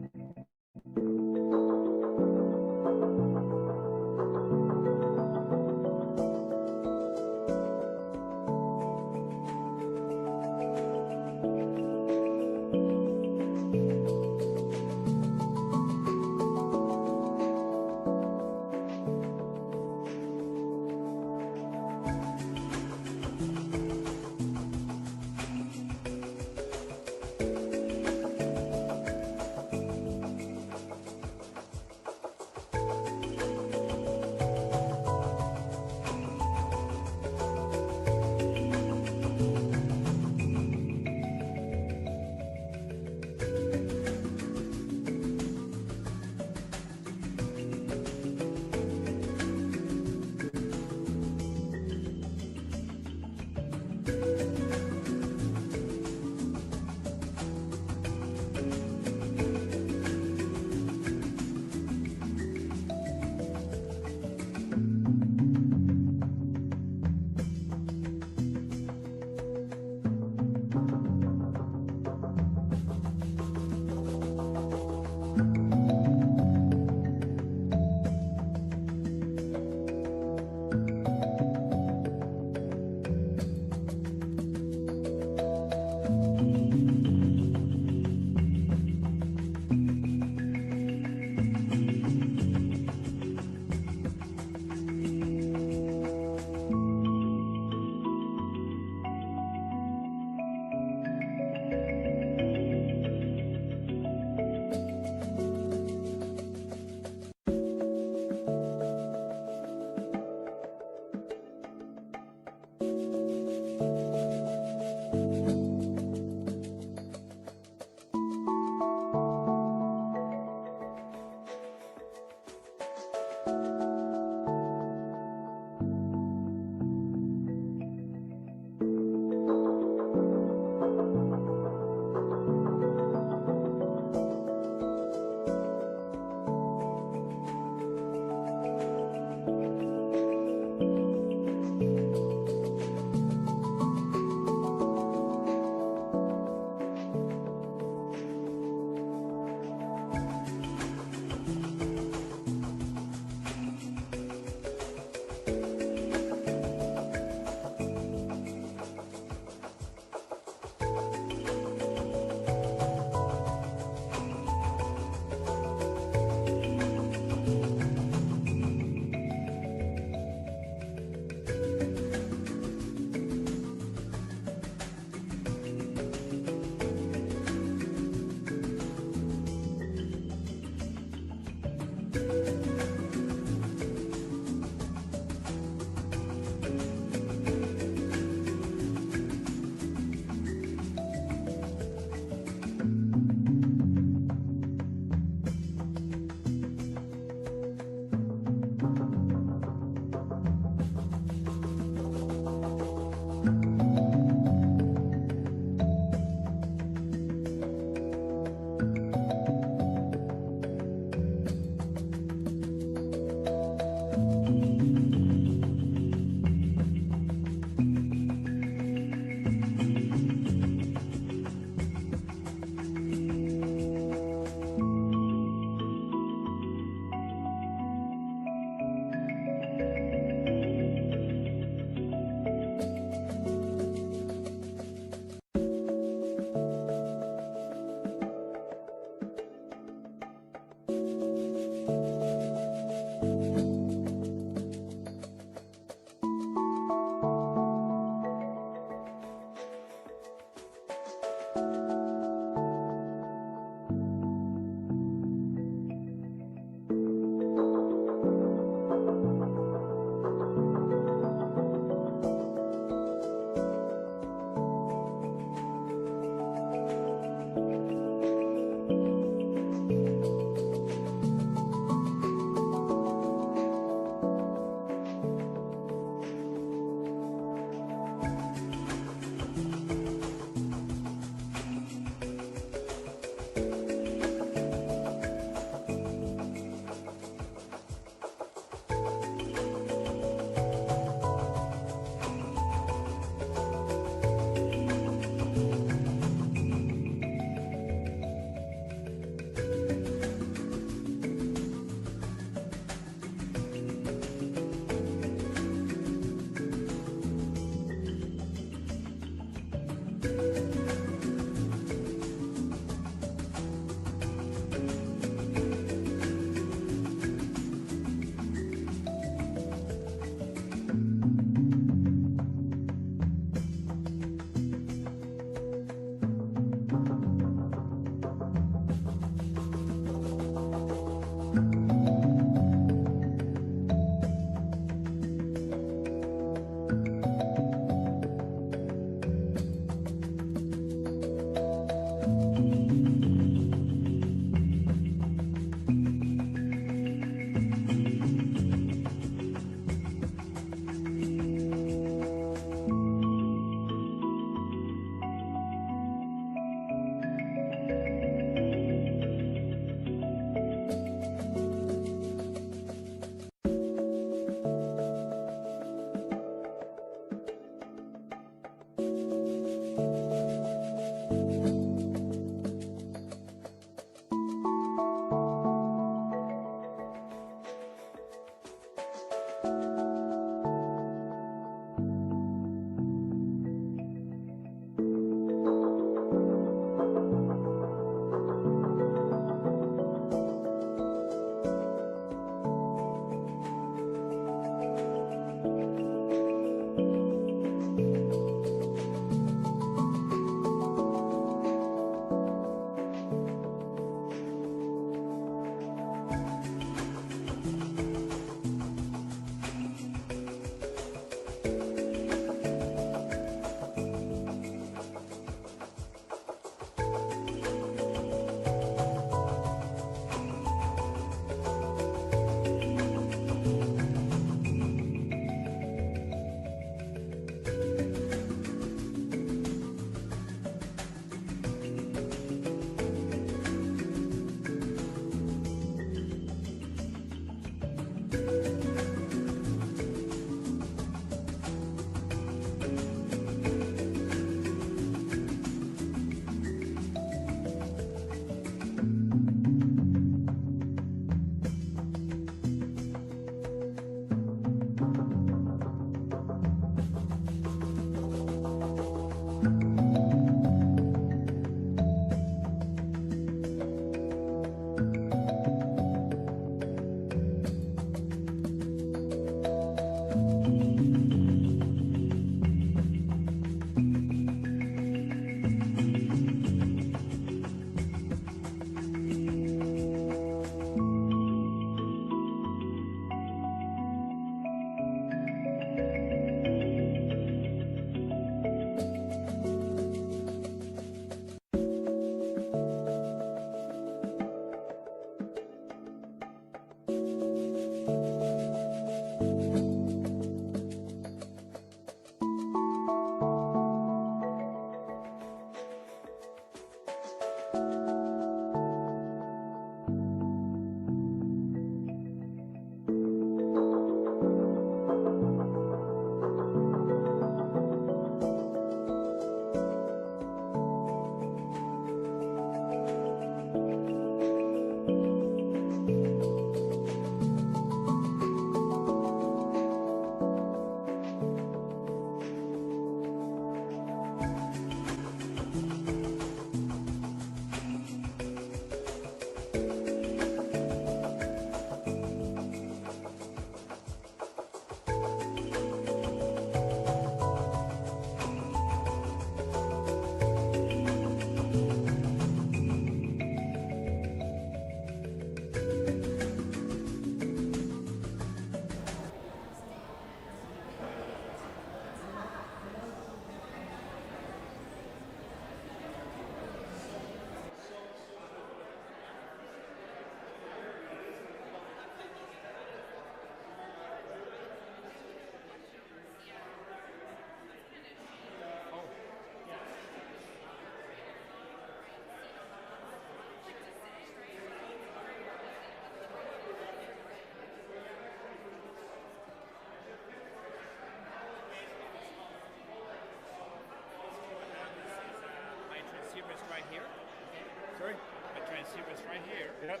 Yep.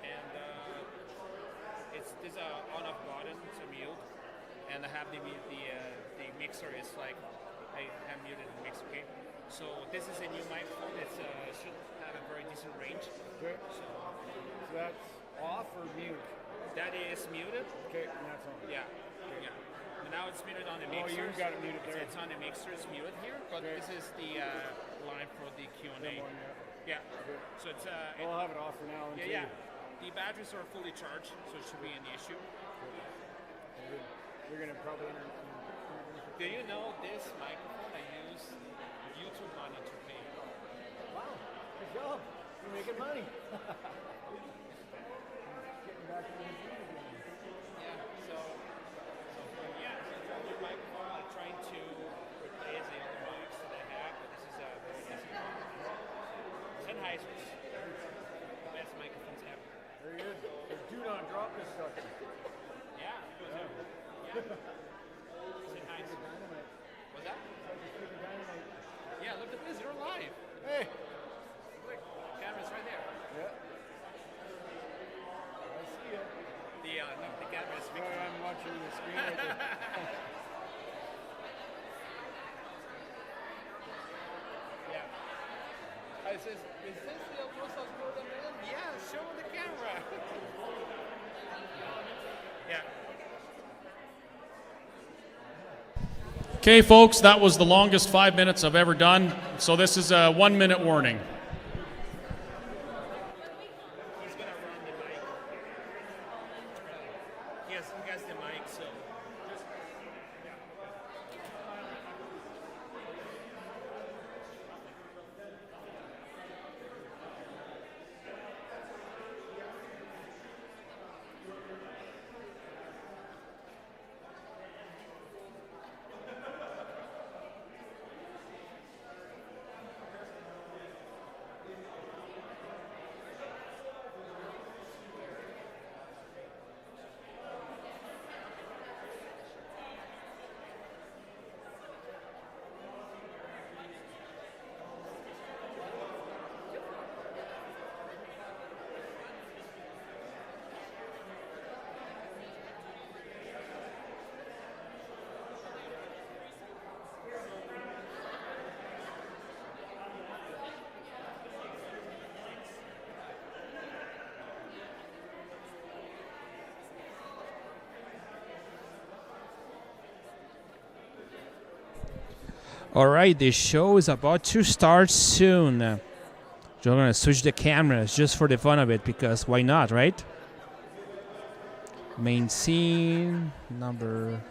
And there's a on-off button to mute, and I have the mixer is like I have muted the mixer. Okay. So this is a new microphone. It should have a very decent range. Okay. So that's off or mute? That is muted. Okay, and that's on. Yeah. Okay. Yeah. But now it's muted on the Oh, mixer. you got it muted there. It's on the mixer. It's muted here, but Okay. this is the line for the Q&A. That one, yeah. Yeah. Okay. So it's I'll have it off for now. yeah. The batteries are fully charged, so it should be an issue. We're gonna probably. Do you know this microphone I use YouTube money to pay? Wow, good job. You're making money. Getting back on the beat again. Yeah. So yeah, so it's a new microphone. I'm trying to replace the other mics that I have, but this is a very decent one. Sennheiser's. Best microphones ever. Very good. So do not drop this sucker. Yeah. Sennheiser. Dynamite. What's that? Dynamite. Yeah, look at this. You're live. Hey. Look, camera's right there. Yeah. I see it. The camera is Sorry, I'm watching the screen right there. Yeah. I says, is this the Alberta Florida man? Yeah, show the camera. Yeah. Okay, folks, that was the longest 5 minutes I've ever done. So this is a 1 minute warning. He's gonna run the mic. He has the mic, so just All right, the show is about to start soon. We're going to switch the cameras just for the fun of it, because why not, right? Main scene, number...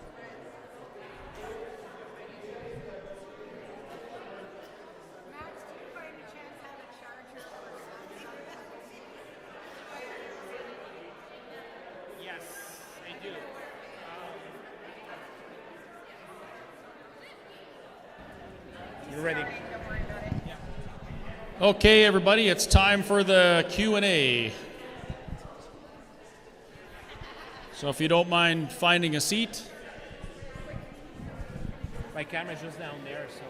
Yes, I do. You ready? Okay, everybody, it's time for the Q&A. So if you don't mind finding a seat. My camera's just down there, so...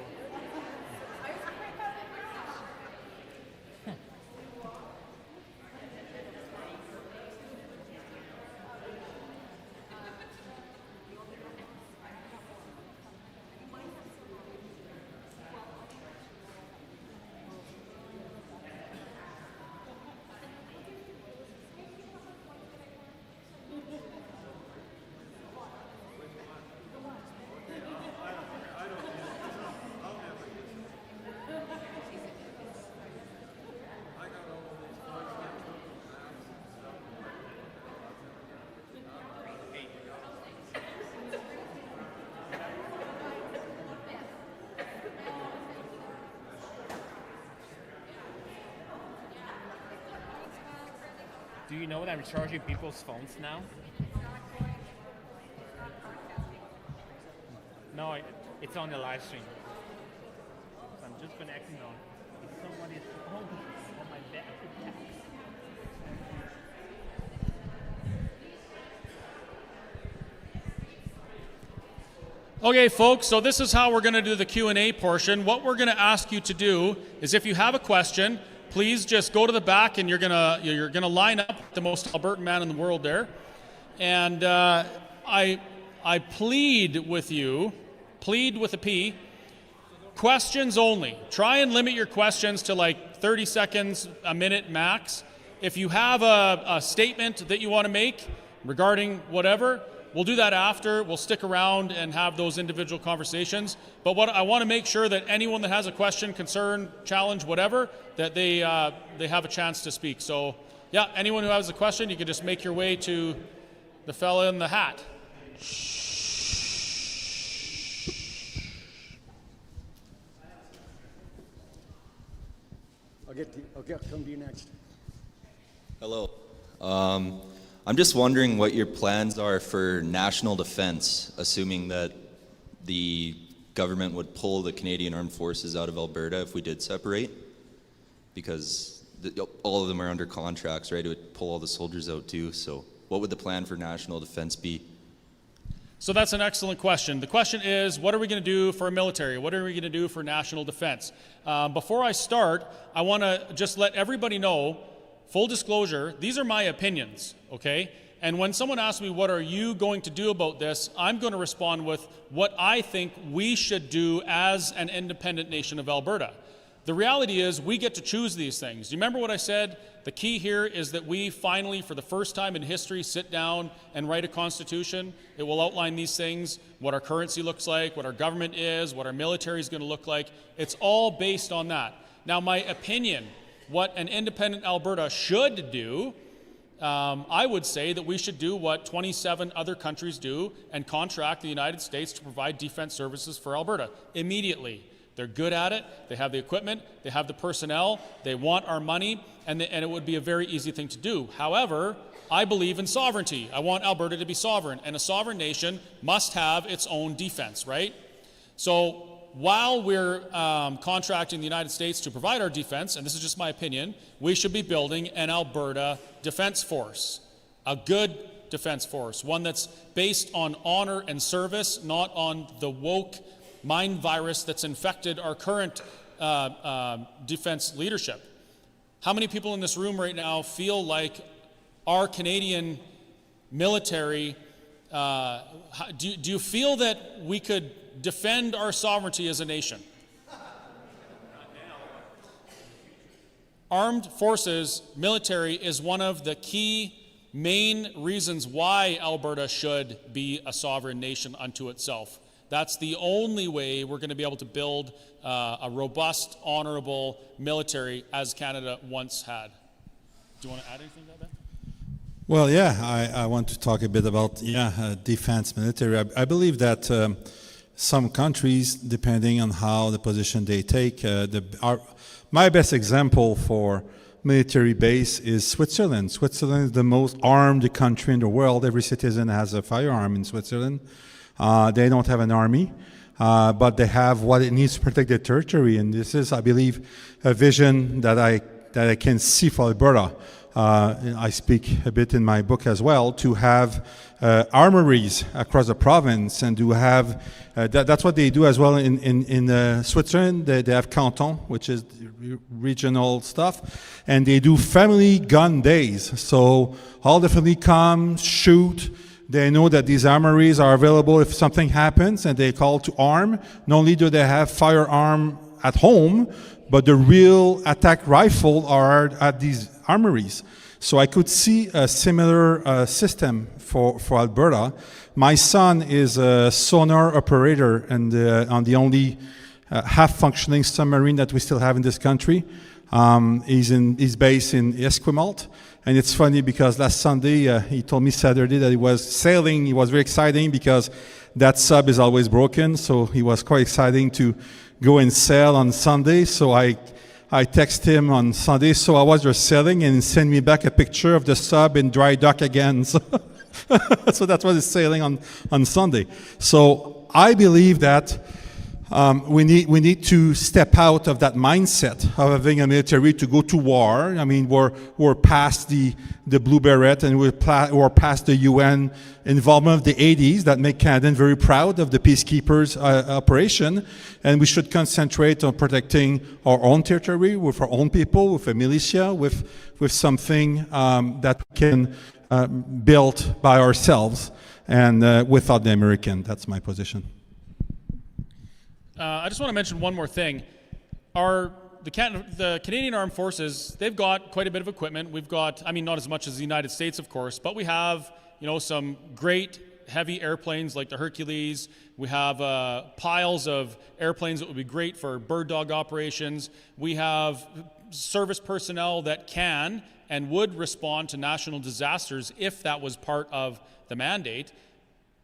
Do you know that I'm charging people's phones now? No, it's on the live stream. So I'm just connecting on. If someone is on my back. Okay, folks, so this is how we're going to do the Q&A portion. What we're going to ask you to do is, if you have a question, please just go to the back, and you're gonna line up with the most Albertan man in the world there. And I plead with you, plead with a P, questions only. Try and limit your questions to like 30 seconds, a minute max. If you have a statement that you want to make regarding whatever, we'll do that after. We'll stick around and have those individual conversations. But what I want to make sure that anyone that has a question, concern, challenge, whatever, that they have a chance to speak. So yeah, anyone who has a question, you can just make your way to the fella in the hat. I'll come to you next. Hello. I'm just wondering what your plans are for national defense, assuming that the government would pull the Canadian Armed Forces out of Alberta if we did separate, because all of them are under contracts, right? It would pull all the soldiers out too. So what would the plan for national defense be? So that's an excellent question. The question is, what are we going to do for our military? What are we going to do for national defense? Before I start, I want to just let everybody know, full disclosure, these are my opinions, okay? And when someone asks me, what are you going to do about this? I'm going to respond with what I think we should do as an independent nation of Alberta. The reality is we get to choose these things. Do you remember what I said? The key here is that we finally, for the first time in history, sit down and write a constitution. It will outline these things, what our currency looks like, what our government is, what our military is going to look like. It's all based on that. Now, my opinion, what an independent Alberta should do, I would say that we should do what 27 other countries do and contract the United States to provide defense services for Alberta immediately. They're good at it, they have the equipment, they have the personnel, they want our money, and it would be a very easy thing to do. However, I believe in sovereignty. I want Alberta to be sovereign, and a sovereign nation must have its own defense, right? So while we're contracting the United States to provide our defense, and this is just my opinion, we should be building an Alberta Defense Force, a good defense force, one that's based on honor and service, not on the woke mind virus that's infected our current defense leadership. How many people in this room right now feel like our Canadian military, do you feel that we could defend our sovereignty as a nation? Armed forces, military is one of the key main reasons why Alberta should be a sovereign nation unto itself. That's the only way we're going to be able to build a robust, honorable military as Canada once had. Do you want to add anything to that? Well, yeah, I want to talk a bit about defense military. I believe that some countries, depending on how the position they take, my best example for military base is Switzerland. Switzerland is the most armed country in the world. Every citizen has a firearm in Switzerland. They don't have an army, but they have what it needs to protect their territory. And this is, I believe, a vision that I can see for Alberta. I speak a bit in my book as well, to have armories across the province and to have, that's what they do as well in Switzerland. They have canton, which is regional stuff, and they do family gun days. So all the family come, shoot. They know that these armories are available if something happens, and they call to arm. Not only do they have firearm at home, but the real attack rifle are at these armories. So I could see a similar system for Alberta. My son is a sonar operator and on the only half-functioning submarine that we still have in this country. He's based in Esquimalt. And it's funny because last Sunday, he told me Saturday that he was sailing. It was very exciting because that sub is always broken. So he was quite exciting to go and sail on Sunday. So I texted him on Sunday, so I was just sailing, and he sent me back a picture of the sub in dry dock again. So, so that's what is sailing on Sunday. So I believe that we need to step out of that mindset of having a military to go to war. I mean, we're past the Blue Beret, and we're past the UN involvement of the 80s that make Canadians very proud of the peacekeepers operation. And we should concentrate on protecting our own territory with our own people, with a militia, with something that we can build by ourselves and without the American. That's my position. I just want to mention one more thing. The Canadian Armed Forces, they've got quite a bit of equipment. We've got, I mean, not as much as the United States, of course, but we have, some great heavy airplanes like the Hercules. We have piles of airplanes that would be great for bird dog operations. We have service personnel that can and would respond to national disasters if that was part of the mandate.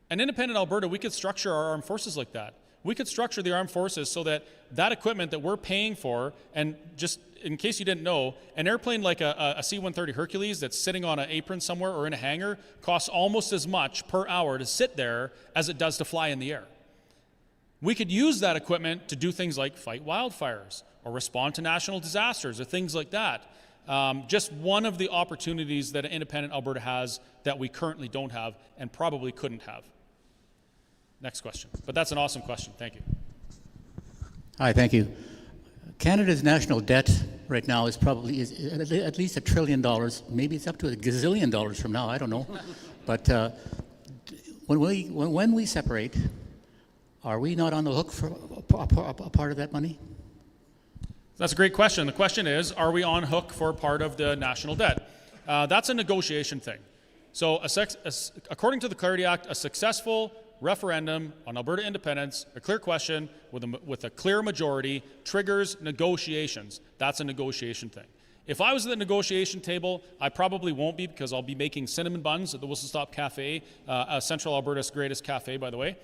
And independent Alberta, we could structure our armed forces like that. We could structure the armed forces so that that equipment that we're paying for, and just in case you didn't know, an airplane like a C-130 Hercules that's sitting on an apron somewhere or in a hangar costs almost as much per hour to sit there as it does to fly in the air. We could use that equipment to do things like fight wildfires or respond to national disasters or things like that. Just one of the opportunities that independent Alberta has that we currently don't have and probably couldn't have. Next question. But that's an awesome question. Thank you. Hi, thank you. Canada's national debt right now is probably at least $1 trillion. Maybe it's up to $1 gazillion from now. I don't know. But when we separate, are we not on the hook for a part of that money? That's a great question. The question is, are we on hook for part of the national debt? That's a negotiation thing. So according to the Clarity Act, a successful referendum on Alberta independence, a clear question with a clear majority, triggers negotiations. That's a negotiation thing. If I was at the negotiation table, I probably won't be, because I'll be making cinnamon buns at the Whistle Stop Cafe, Central Alberta's greatest cafe, by the way.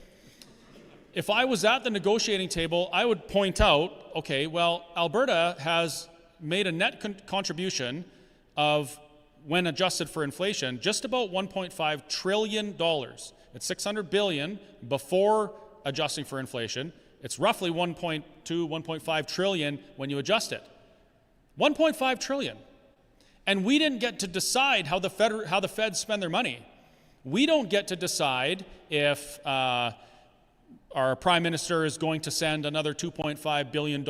If I was at the negotiating table, I would point out, okay, well, Alberta has made a net contribution of, when adjusted for inflation, just about $1.5 trillion. It's $600 billion before adjusting for inflation. It's roughly 1.2, 1.5 trillion when you adjust it. 1.5 trillion. And we didn't get to decide how the feds spend their money. We don't get to decide if our prime minister is going to send another $2.5 billion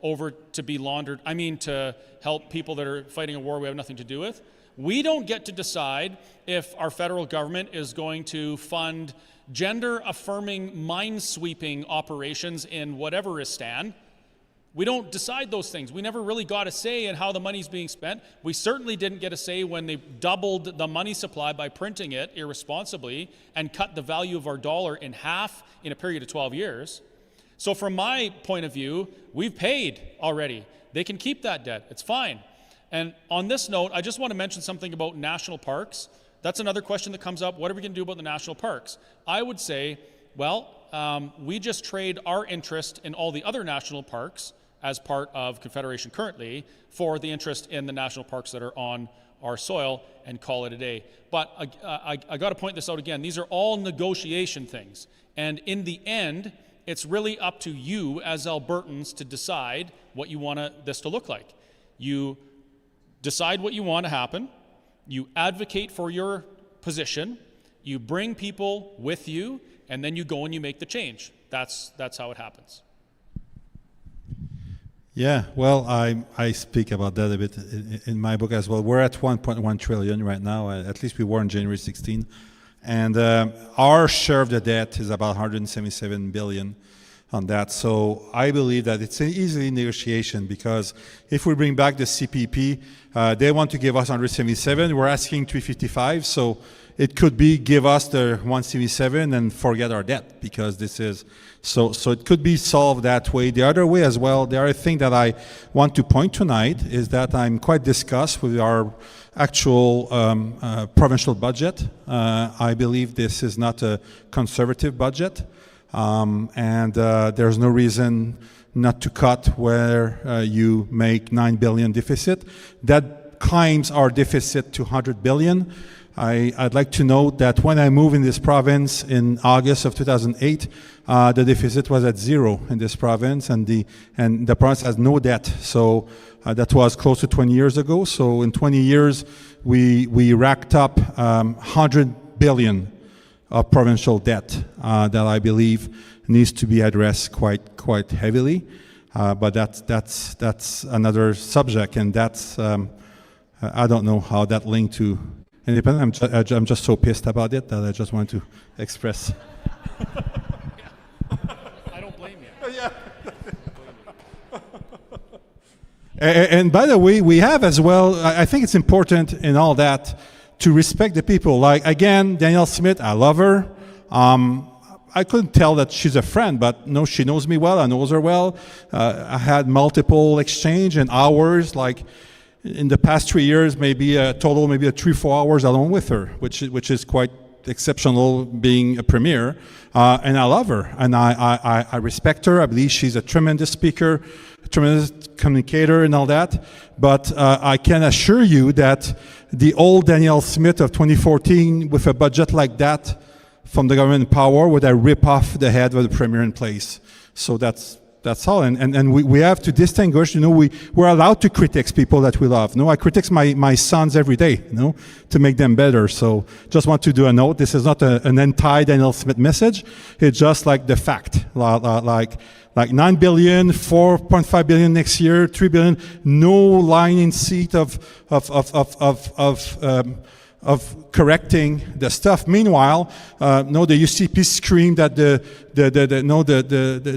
over to be laundered, to help people that are fighting a war we have nothing to do with. We don't get to decide if our federal government is going to fund gender-affirming minesweeping operations in whatever-istan. We don't decide those things. We never really got a say in how the money's being spent. We certainly didn't get a say when they doubled the money supply by printing it irresponsibly and cut the value of our dollar in half in a period of 12 years. So from my point of view, we've paid already. They can keep that debt. It's fine. And on this note, I just want to mention something about national parks. That's another question that comes up. What are we going to do about the national parks? I would say, well, we just trade our interest in all the other national parks as part of Confederation currently for the interest in the national parks that are on our soil and call it a day. But I got to point this out again. These are all negotiation things. And in the end, it's really up to you as Albertans to decide what you want this to look like. You decide what you want to happen, you advocate for your position, you bring people with you, and then you go and you make the change. That's how it happens. Yeah, well, I speak about that a bit in my book as well. We're at 1.1 trillion right now, at least we were on January 16. And our share of the debt is about 177 billion on that. So I believe that it's an easy negotiation, because if we bring back the CPP, they want to give us 177, we're asking 355, so it could be give us the 177 and forget our debt, because this is, so it could be solved that way. The other way as well, the other thing that I want to point tonight is that I'm quite disgusted with our actual provincial budget. I believe this is not a conservative budget. And there's no reason not to cut where you make 9 billion deficit. That climbs our deficit to 100 billion. I'd like to note that when I moved in this province in August of 2008, the deficit was at 0 in this province, and the province has no debt. So that was close to 20 years ago. So in 20 years, we racked up 100 billion of provincial debt that I believe needs to be addressed quite heavily, but that's another subject, and that's I don't know how that linked to independent. I'm just so pissed about it that I just want to express. I don't blame you. Yeah. And by the way, we have as well, I think it's important in all that to respect the people. Like, again, Danielle Smith, I love her. I couldn't tell that she's a friend, but no, she knows me well. I knows her well. I had multiple exchange and hours, like in the past 3 years, maybe a total, maybe 3-4 hours alone with her, which is quite exceptional being a premier. And I love her, and I respect her. I believe she's a tremendous speaker, a tremendous communicator and all that. But I can assure you that the old Danielle Smith of 2014 with a budget like that from the government in power would rip off the head of the premier in place. So that's all. And we have to distinguish, we're allowed to criticize people that we love. I criticize my sons every day, to make them better. So just want to do a note. This is not an anti-Danielle Smith message. It's just like the fact. Like 9 billion, 4.5 billion next year, 3 billion, no line in seat of correcting the stuff. Meanwhile, the UCP screamed that the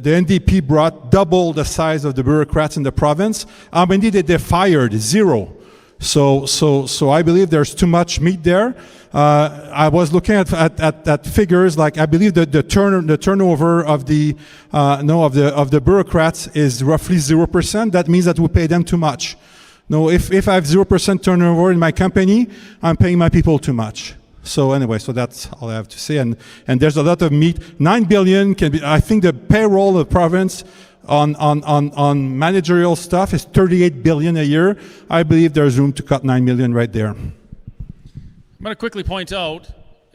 NDP brought double the size of the bureaucrats in the province. How many did they fired? 0. So I believe there's too much meat there. I was looking at figures, like I believe that the turnover of the bureaucrats is roughly 0%. That means that we pay them too much. No, if I have 0% turnover in my company, I'm paying my people too much. So anyway, so that's all I have to say. And there's a lot of meat. 9 billion can be. I think the payroll of the province on managerial stuff is 38 billion a year. I believe there's room to cut 9 million right there. I'm going to quickly point out,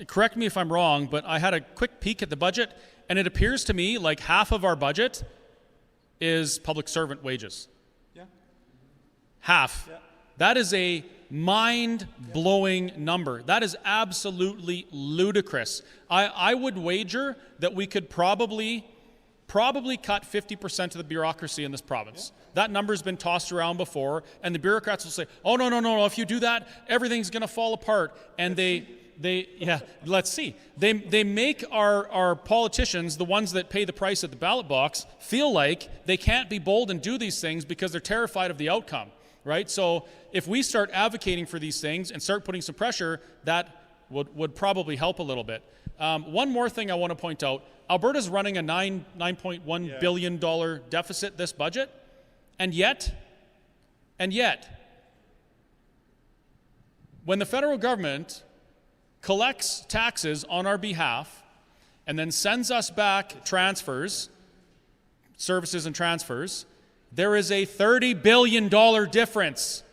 correct me if I'm wrong, but I had a quick peek at the budget, and it appears to me like half of our budget is public servant wages. Half. Yeah. That is a mind-blowing number. That is absolutely ludicrous. I would wager that we could probably cut 50% of the bureaucracy in this province. Yeah. That number's been tossed around before, and the bureaucrats will say, oh, no, if you do that, everything's going to fall apart. And let's see. They make our politicians, the ones that pay the price at the ballot box, feel like they can't be bold and do these things because they're terrified of the outcome. Right? So if we start advocating for these things and start putting some pressure, that would probably help a little bit. One more thing I want to point out. Alberta's running a $9.1 billion deficit this budget, and yet, when the federal government collects taxes on our behalf and then sends us back transfers, services and transfers, there is a $30 billion difference.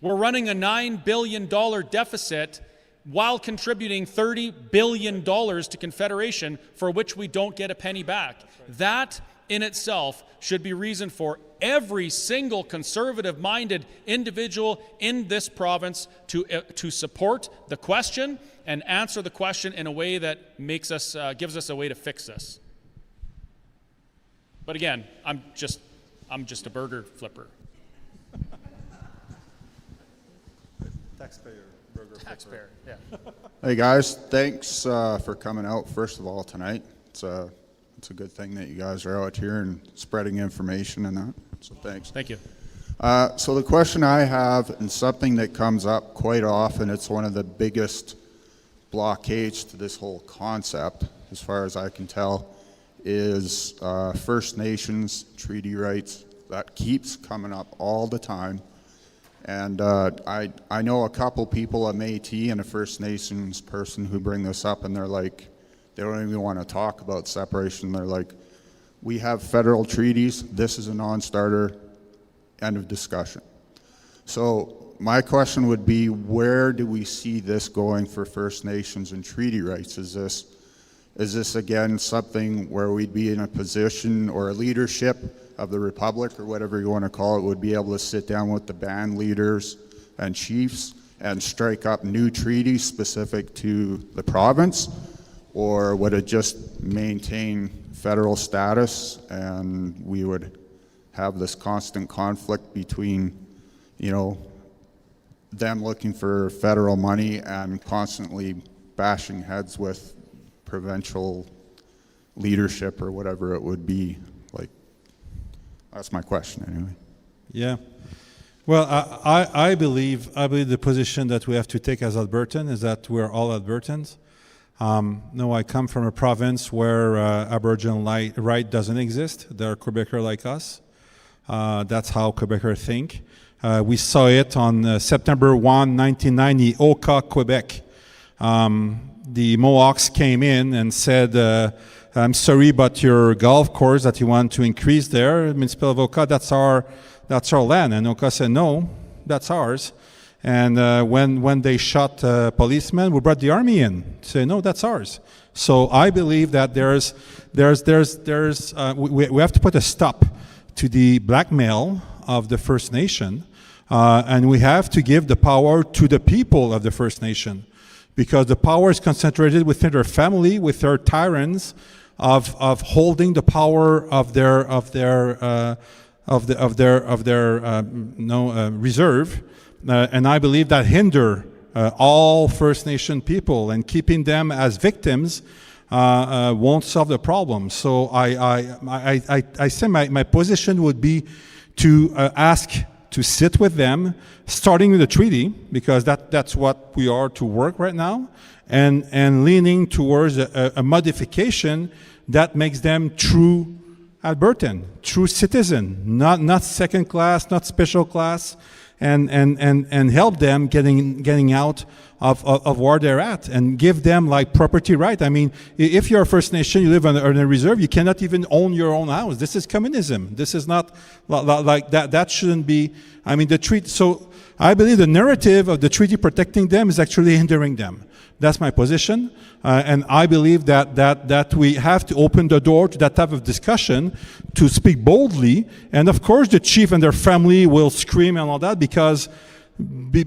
We're running a $9 billion deficit while contributing $30 billion to Confederation, for which we don't get a penny back. Right. That in itself should be reason for every single conservative-minded individual in this province to support the question and answer the question in a way that gives us a way to fix this. But again, I'm just a burger flipper. Taxpayer, yeah. Hey guys, thanks for coming out first of all tonight. It's a good thing that you guys are out here and spreading information and that. So thanks. Thank you. So the question I have, and something that comes up quite often, it's one of the biggest blockades to this whole concept, as far as I can tell, is First Nations treaty rights. That keeps coming up all the time. And I know a couple people, a Métis and a First Nations person, who bring this up, and they're like, they don't even want to talk about separation. They're like, we have federal treaties, this is a non-starter, end of discussion. So my question would be, where do we see this going for First Nations and treaty rights? Is this again something where we'd be in a position, or a leadership of the Republic, or whatever you want to call it, would be able to sit down with the band leaders and chiefs and strike up new treaties specific to the province? Or would it just maintain federal status, and we would have this constant conflict between, them looking for federal money and constantly bashing heads with provincial leadership, or whatever it would be? Like, that's my question anyway. Yeah. Well, I believe the position that we have to take as Albertan is that we're all Albertans. No, I come from a province where Aboriginal right doesn't exist. There are Quebecers like us. That's how Quebecers think. We saw it on September 1, 1990, Oka, Quebec. The Mohawks came in and said, I'm sorry, but your golf course that you want to increase there, municipal of Oka, that's our land. And Oka said, no, that's ours. And when they shot policemen, we brought the army in. Say, no, that's ours. So I believe that we have to put a stop to the blackmail of the First Nation, and we have to give the power to the people of the First Nation, because the power is concentrated within their family, with their tyrants of holding the power of their reserve. And I believe that hinder all First Nation people, and keeping them as victims won't solve the problem. So I say my position would be to ask to sit with them, starting with the treaty, because that's what we are to work right now, and leaning towards a modification that makes them true Albertan, true citizen, not second class, not special class, and help them getting out of where they're at, and give them like property right. I mean, if you're a First Nation, you live on a reserve, you cannot even own your own house. This is communism. This is not like that. That shouldn't be. I mean, the treaty. So I believe the narrative of the treaty protecting them is actually hindering them. That's my position, and I believe that we have to open the door to that type of discussion, to speak boldly. And of course, the chief and their family will scream and all that because they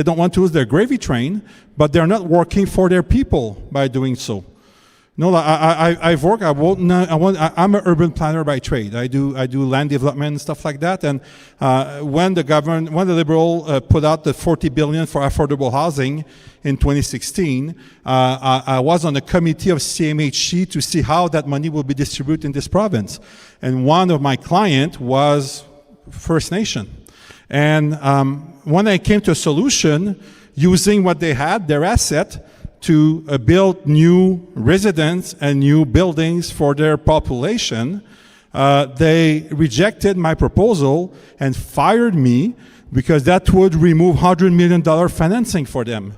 don't want to lose their gravy train, but they're not working for their people by doing so. No, I'm an urban planner by trade. I do land development and stuff like that. And when the Liberal put out the $40 billion for affordable housing in 2016, I was on the committee of CMHC to see how that money will be distributed in this province. And one of my clients was First Nation. And when I came to a solution using what they had, their asset, to build new residents and new buildings for their population, they rejected my proposal and fired me, because that would remove $100 million financing for them,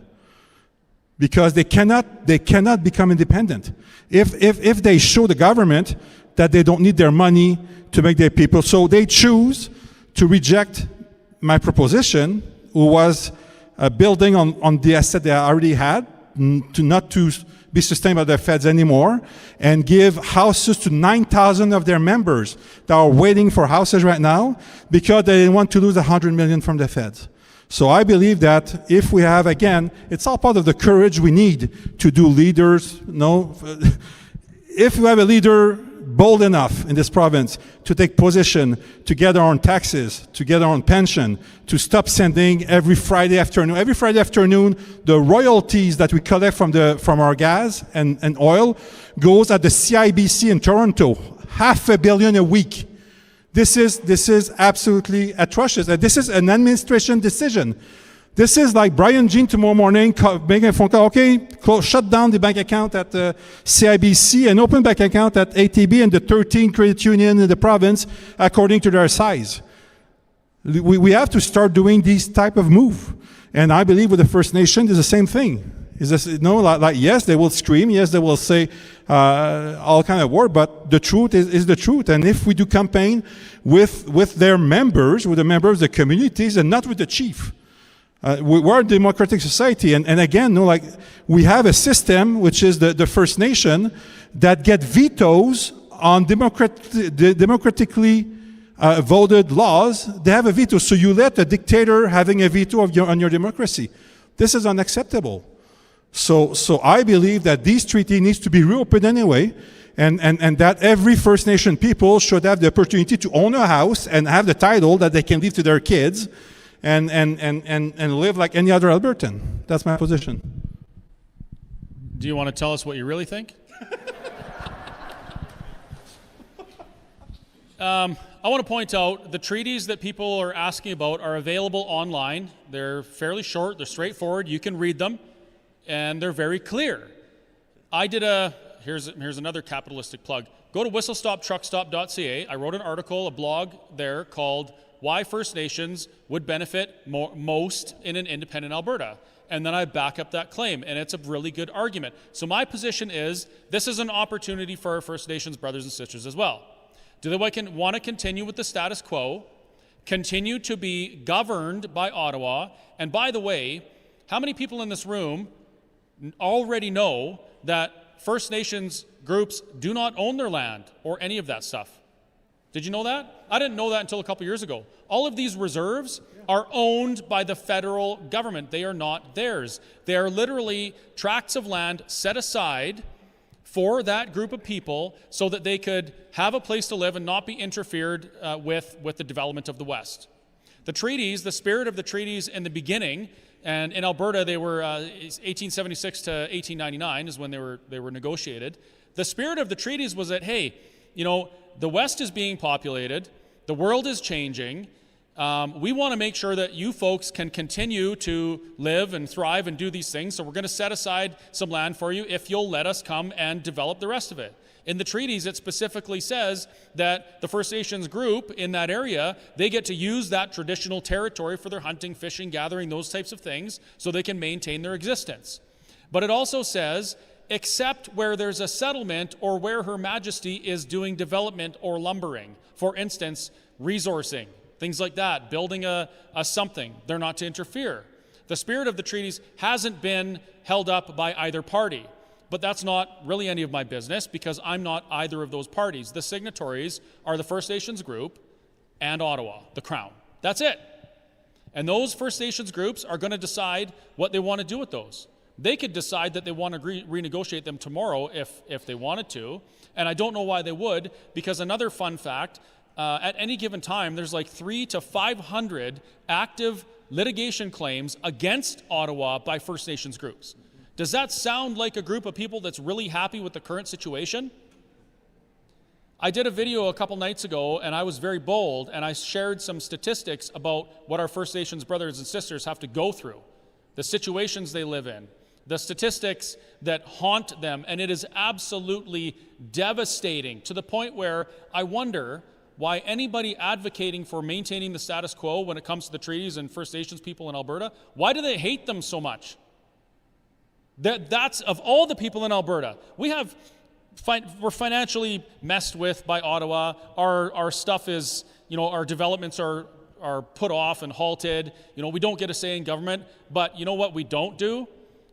because they cannot become independent if they show the government that they don't need their money to make their people. So they choose to reject my proposition, who was building on the asset they already had, not to be sustained by the feds anymore, and give houses to 9,000 of their members that are waiting for houses right now, because they didn't want to lose $100 million from the feds. So I believe that if we have, again, it's all part of the courage we need to do leaders. If we have a leader bold enough in this province to take position, to get our own taxes, to get our own pension, to stop sending every Friday afternoon, the royalties that we collect from our gas and oil goes at the CIBC in Toronto, $500 million a week. This is absolutely atrocious. And this is an administration decision. This is like Brian Jean tomorrow morning making a phone call, okay, shut down the bank account at CIBC and open bank account at ATB and the 13 credit union in the province according to their size. We have to start doing these type of move. And I believe with the First Nation, it's the same thing. Is this, yes, they will scream, yes, they will say all kind of word, but the truth is the truth. And if we do campaign with their members, with the members of the communities, and not with the chief. We're a democratic society, and again, we have a system, which is the First Nation, that get vetoes on democratically voted laws. They have a veto, so you let a dictator having a veto on your democracy. This is unacceptable. So I believe that this treaty needs to be reopened anyway, and that every First Nation people should have the opportunity to own a house and have the title that they can leave to their kids, and live like any other Albertan. That's my position. Do you want to tell us what you really think? I want to point out the treaties that people are asking about are available online. They're fairly short, they're straightforward, you can read them, and they're very clear. Here's another capitalistic plug. Go to whistlestoptruckstop.ca. I wrote an article, a blog there called Why First Nations Would Benefit Most in an Independent Alberta. And then I back up that claim, and it's a really good argument. So my position is this is an opportunity for our First Nations brothers and sisters as well. Do they want to continue with the status quo, continue to be governed by Ottawa? And by the way, how many people in this room already know that First Nations groups do not own their land or any of that stuff? Did you know that? I didn't know that until a couple years ago. All of these reserves are owned by the federal government. They are not theirs. They are literally tracts of land set aside for that group of people so that they could have a place to live and not be interfered with the development of the West. The treaties, the spirit of the treaties in the beginning, and in Alberta they were 1876 to 1899 is when they were negotiated. The spirit of the treaties was that, hey, the West is being populated, the world is changing, we want to make sure that you folks can continue to live and thrive and do these things, so we're going to set aside some land for you if you'll let us come and develop the rest of it. In the treaties, it specifically says that the First Nations group in that area, they get to use that traditional territory for their hunting, fishing, gathering, those types of things, so they can maintain their existence. But it also says, except where there's a settlement or where Her Majesty is doing development or lumbering. For instance, resourcing, things like that, building a something, they're not to interfere. The spirit of the treaties hasn't been held up by either party, but that's not really any of my business because I'm not either of those parties. The signatories are the First Nations group and Ottawa, the Crown. That's it. And those First Nations groups are going to decide what they want to do with those. They could decide that they want to renegotiate them tomorrow if they wanted to, and I don't know why they would, because another fun fact, at any given time, there's like 300 to 500 active litigation claims against Ottawa by First Nations groups. Does that sound like a group of people that's really happy with the current situation? I did a video a couple nights ago, and I was very bold, and I shared some statistics about what our First Nations brothers and sisters have to go through, the situations they live in, the statistics that haunt them, and it is absolutely devastating to the point where I wonder why anybody advocating for maintaining the status quo when it comes to the treaties and First Nations people in Alberta, why do they hate them so much? That's of all the people in Alberta. We're financially messed with by Ottawa. Our stuff is, our developments are put off and halted. We don't get a say in government, but you know what we don't do?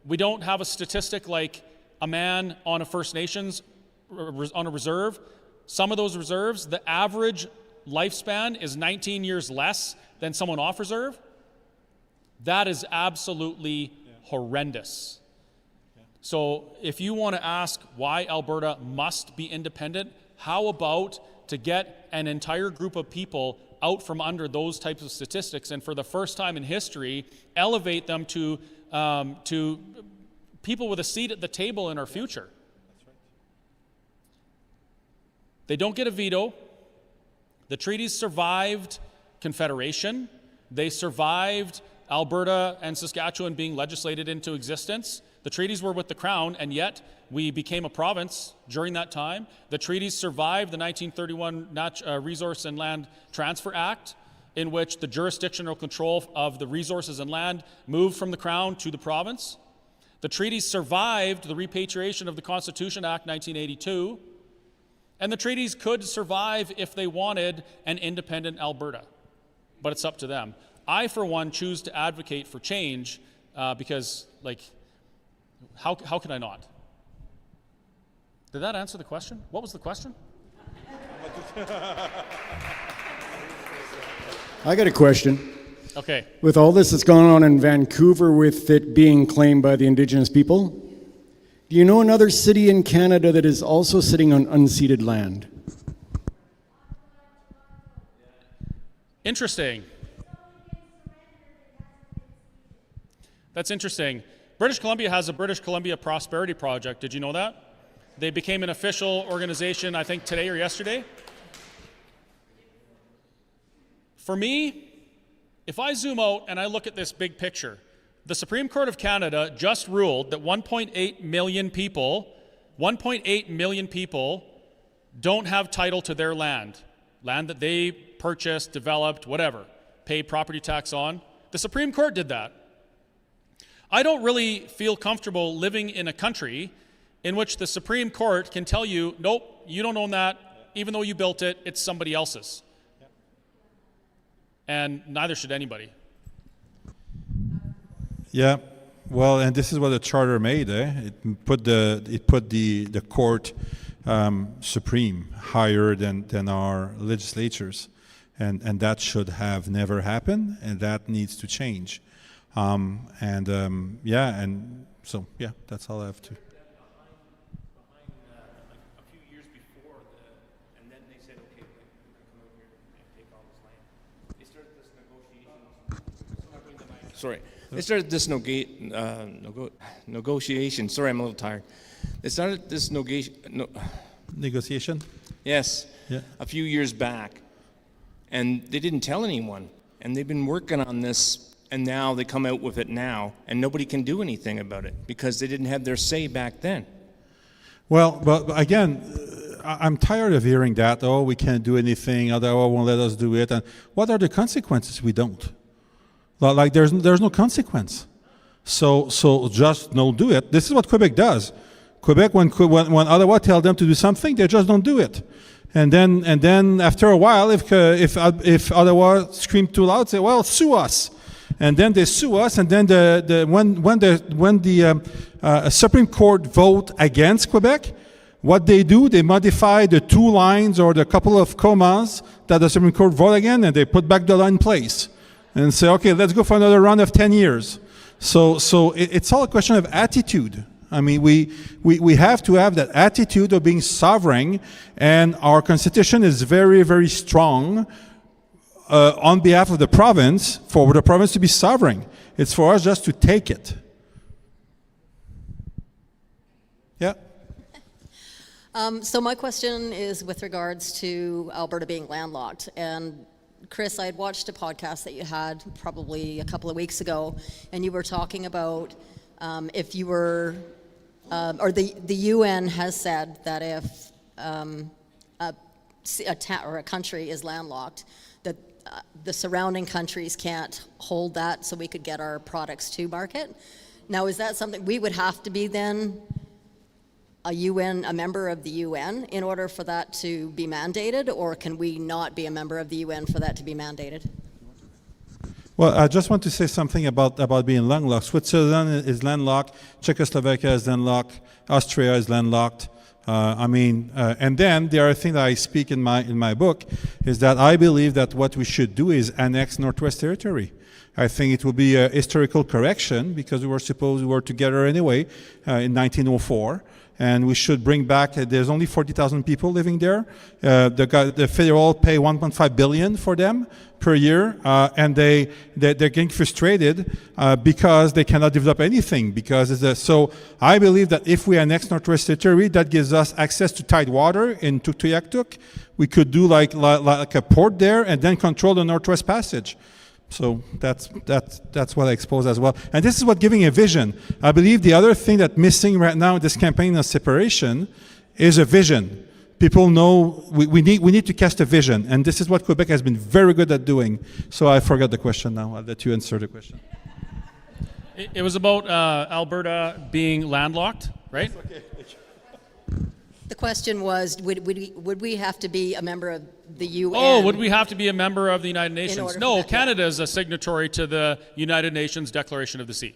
We don't have a statistic like a man on a First Nations, on a reserve. Some of those reserves, the average lifespan is 19 years less than someone off reserve. That is absolutely horrendous. So if you want to ask why Alberta must be independent, how about to get an entire group of people out from under those types of statistics and for the first time in history, elevate them to people with a seat at the table in our future. They don't get a veto. The treaties survived Confederation. They survived Alberta and Saskatchewan being legislated into existence. The treaties were with the Crown, and yet we became a province during that time. The treaties survived the 1931 Resource and Land Transfer Act, in which the jurisdictional control of the resources and land moved from the Crown to the province. The treaties survived the repatriation of the Constitution Act 1982, and the treaties could survive if they wanted an independent Alberta, but it's up to them. I, for one, choose to advocate for change because, how could I not? Did that answer the question? What was the question? I got a question. Okay. With all this that's gone on in Vancouver with it being claimed by the Indigenous people, do you know another city in Canada that is also sitting on unceded land? Interesting. That's interesting. British Columbia has a British Columbia Prosperity Project. Did you know that? They became an official organization, I think, today or yesterday. For me, if I zoom out and I look at this big picture, the Supreme Court of Canada just ruled that 1.8 million people don't have title to their land that they purchased, developed, whatever, pay property tax on. The Supreme Court did that. I don't really feel comfortable living in a country in which the Supreme Court can tell you, nope, you don't own that, even though you built it, it's somebody else's. And neither should anybody. Yeah, well, and this is what the charter made. It put the court supreme higher than our legislatures, and that should have never happened, and that needs to change. So that's all I have to. Sorry. They started this negotiation. Sorry, I'm a little tired. They started this Negotiation? Yes. Yeah. A few years back. And they didn't tell anyone. And they've been working on this, and now they come out with it now, and nobody can do anything about it because they didn't have their say back then. Well, but again, I'm tired of hearing that, oh, we can't do anything, Ottawa won't let us do it. And what are the consequences we don't? Like there's no consequence. So just don't do it. This is what Quebec does. Quebec, when Ottawa tell them to do something, they just don't do it. And then after a while, if Ottawa scream too loud, say, well, sue us. And then they sue us. And then when the Supreme Court vote against Quebec, what they do, they modify the 2 lines or the couple of commas that the Supreme Court vote again, and they put back the law in place. And say, okay, let's go for another round of 10 years. So it's all a question of attitude. I mean, we have to have that attitude of being sovereign, and our constitution is very, very strong on behalf of the province, for the province to be sovereign. It's for us just to take it. Yeah? So my question is with regards to Alberta being landlocked. And Chris, I had watched a podcast that you had probably a couple of weeks ago, and you were talking about if you were, or the UN has said that if a country is landlocked, that the surrounding countries can't hold that, so we could get our products to market. Now, is that something we would have to be then a member of the UN in order for that to be mandated, or can we not be a member of the UN for that to be mandated? Well, I just want to say something about being landlocked. Switzerland is landlocked, Czechoslovakia is landlocked, Austria is landlocked. And then the other thing that I speak in my book is that I believe that what we should do is annex Northwest Territory. I think it will be a historical correction because we were together anyway in 1904. And we should bring back, there's only 40,000 people living there. The federal pay $1.5 billion for them per year. And they're getting frustrated because they cannot develop anything. So I believe that if we annex Northwest Territory, that gives us access to tidewater in Tuktoyaktuk. We could do like a port there and then control the Northwest Passage. So that's what I expose as well. And this is what giving a vision. I believe the other thing that's missing right now in this campaign of separation is a vision. People know we need to cast a vision, and this is what Quebec has been very good at doing. So I forgot the question now. I'll let you answer the question. It was about Alberta being landlocked, right? Okay. The question was, would we have to be a member of the UN? Oh, would we have to be a member of the United Nations? No, that, Canada is a signatory to the United Nations Declaration of the Sea.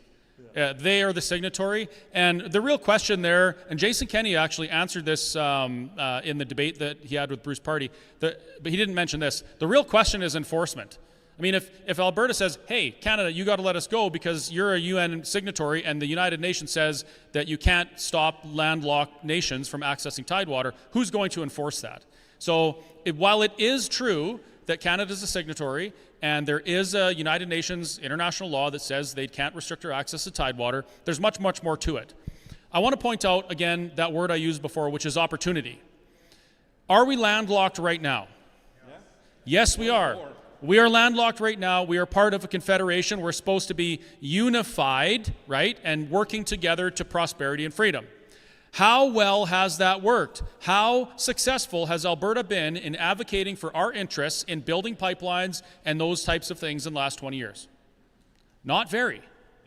They are the signatory. And the real question there, and Jason Kenney actually answered this in the debate that he had with Bruce Party, but he didn't mention this. The real question is enforcement. I mean, if Alberta says, hey, Canada, you got to let us go because you're a UN signatory, and the United Nations says that you can't stop landlocked nations from accessing tidewater, who's going to enforce that? So while it is true that Canada is a signatory and there is a United Nations international law that says they can't restrict our access to tidewater, there's much, much more to it. I want to point out, again, that word I used before, which is opportunity. Are we landlocked right now? Yes, we are. We are landlocked right now. We are part of a confederation. We're supposed to be unified, right, and working together to prosperity and freedom. How well has that worked? How successful has Alberta been in advocating for our interests in building pipelines and those types of things in the last 20 years? Not very,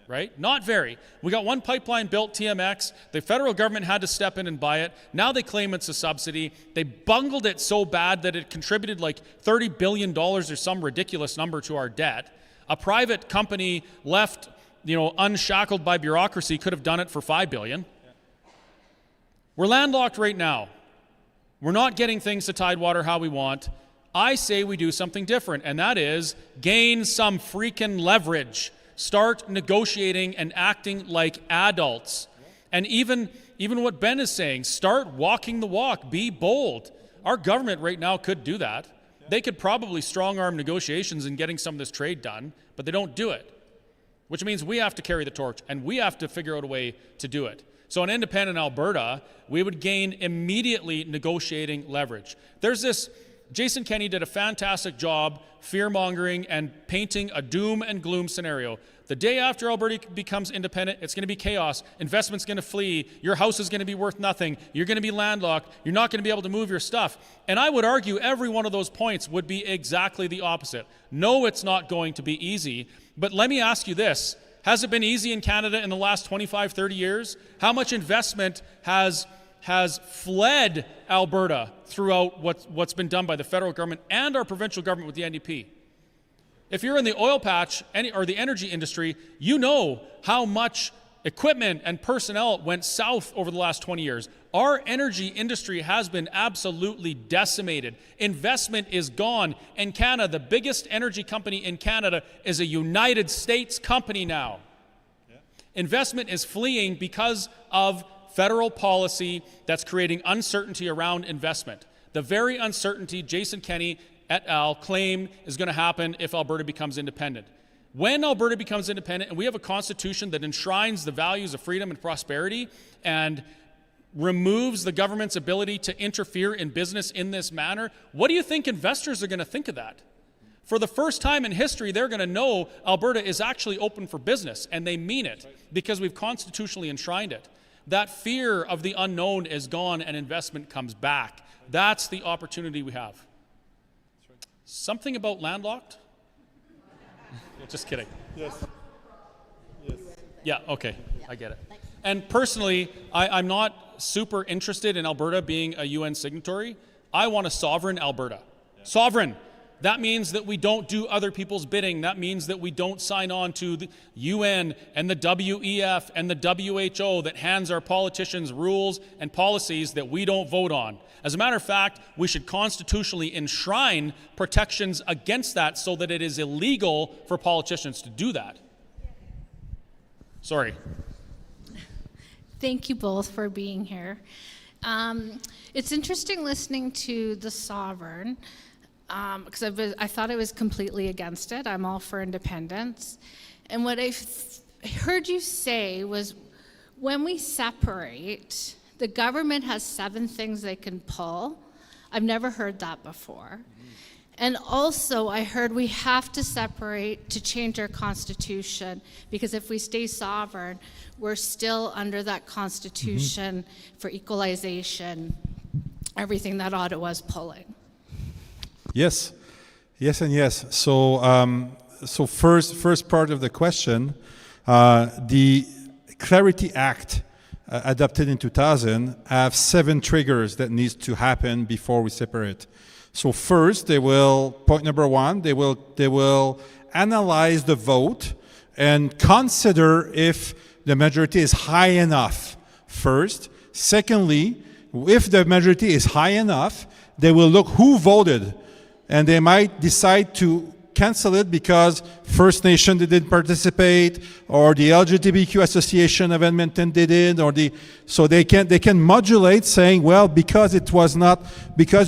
right? Not very. We got one pipeline built, TMX. The federal government had to step in and buy it. Now they claim it's a subsidy. They bungled it so bad that it contributed like $30 billion or some ridiculous number to our debt. A private company left, unshackled by bureaucracy could have done it for $5 billion. We're landlocked right now. We're not getting things to Tidewater how we want. I say we do something different, and that is gain some freaking leverage. Start negotiating and acting like adults. And even what Ben is saying, start walking the walk. Be bold. Our government right now could do that. They could probably strong-arm negotiations in getting some of this trade done, but they don't do it, which means we have to carry the torch, and we have to figure out a way to do it. So in independent Alberta, we would gain immediately negotiating leverage. There's this, Jason Kenney did a fantastic job fear-mongering and painting a doom and gloom scenario. The day after Alberta becomes independent, it's going to be chaos. Investment's going to flee. Your house is going to be worth nothing. You're going to be landlocked. You're not going to be able to move your stuff. And I would argue every one of those points would be exactly the opposite. No, it's not going to be easy. But let me ask you this. Has it been easy in Canada in the last 25, 30 years? How much investment has fled Alberta throughout what's been done by the federal government and our provincial government with the NDP? If you're in the oil patch or the energy industry, you know how much equipment and personnel went south over the last 20 years. Our energy industry has been absolutely decimated. Investment is gone. In Canada, the biggest energy company in Canada is a United States company now. Yeah. Investment is fleeing because of federal policy that's creating uncertainty around investment. The very uncertainty Jason Kenney et al. Claim is going to happen if Alberta becomes independent. When Alberta becomes independent and we have a constitution that enshrines the values of freedom and prosperity and removes the government's ability to interfere in business in this manner, what do you think investors are going to think of that? For the first time in history, they're going to know Alberta is actually open for business, and they mean it because we've constitutionally enshrined it. That fear of the unknown is gone and investment comes back. That's the opportunity we have. Something about landlocked? Just kidding. Yes. Yes. Yeah, okay. I get it. And personally, I'm not super interested in Alberta being a UN signatory. I want a sovereign Alberta. Yeah. Sovereign. That means that we don't do other people's bidding. That means that we don't sign on to the UN and the WEF and the WHO that hands our politicians rules and policies that we don't vote on. As a matter of fact, we should constitutionally enshrine protections against that so that it is illegal for politicians to do that. Sorry. Thank you both for being here. It's interesting listening to the sovereign, because I thought I was completely against it. I'm all for independence. And what I heard you say was, when we separate, the government has 7 things they can pull. I've never heard that before. And also, I heard we have to separate to change our constitution, because if we stay sovereign, we're still under that constitution for equalization, everything that Ottawa's pulling. Yes, yes, and yes. So first part of the question, the Clarity Act adopted in 2000 have 7 triggers that needs to happen before we separate. So first, point number 1, they will analyze the vote and consider if the majority is high enough first. Secondly, if the majority is high enough, they will look who voted, and they might decide to cancel it because First Nation didn't participate, or the LGBTQ Association of Edmonton didn't, so they can modulate, saying, well, because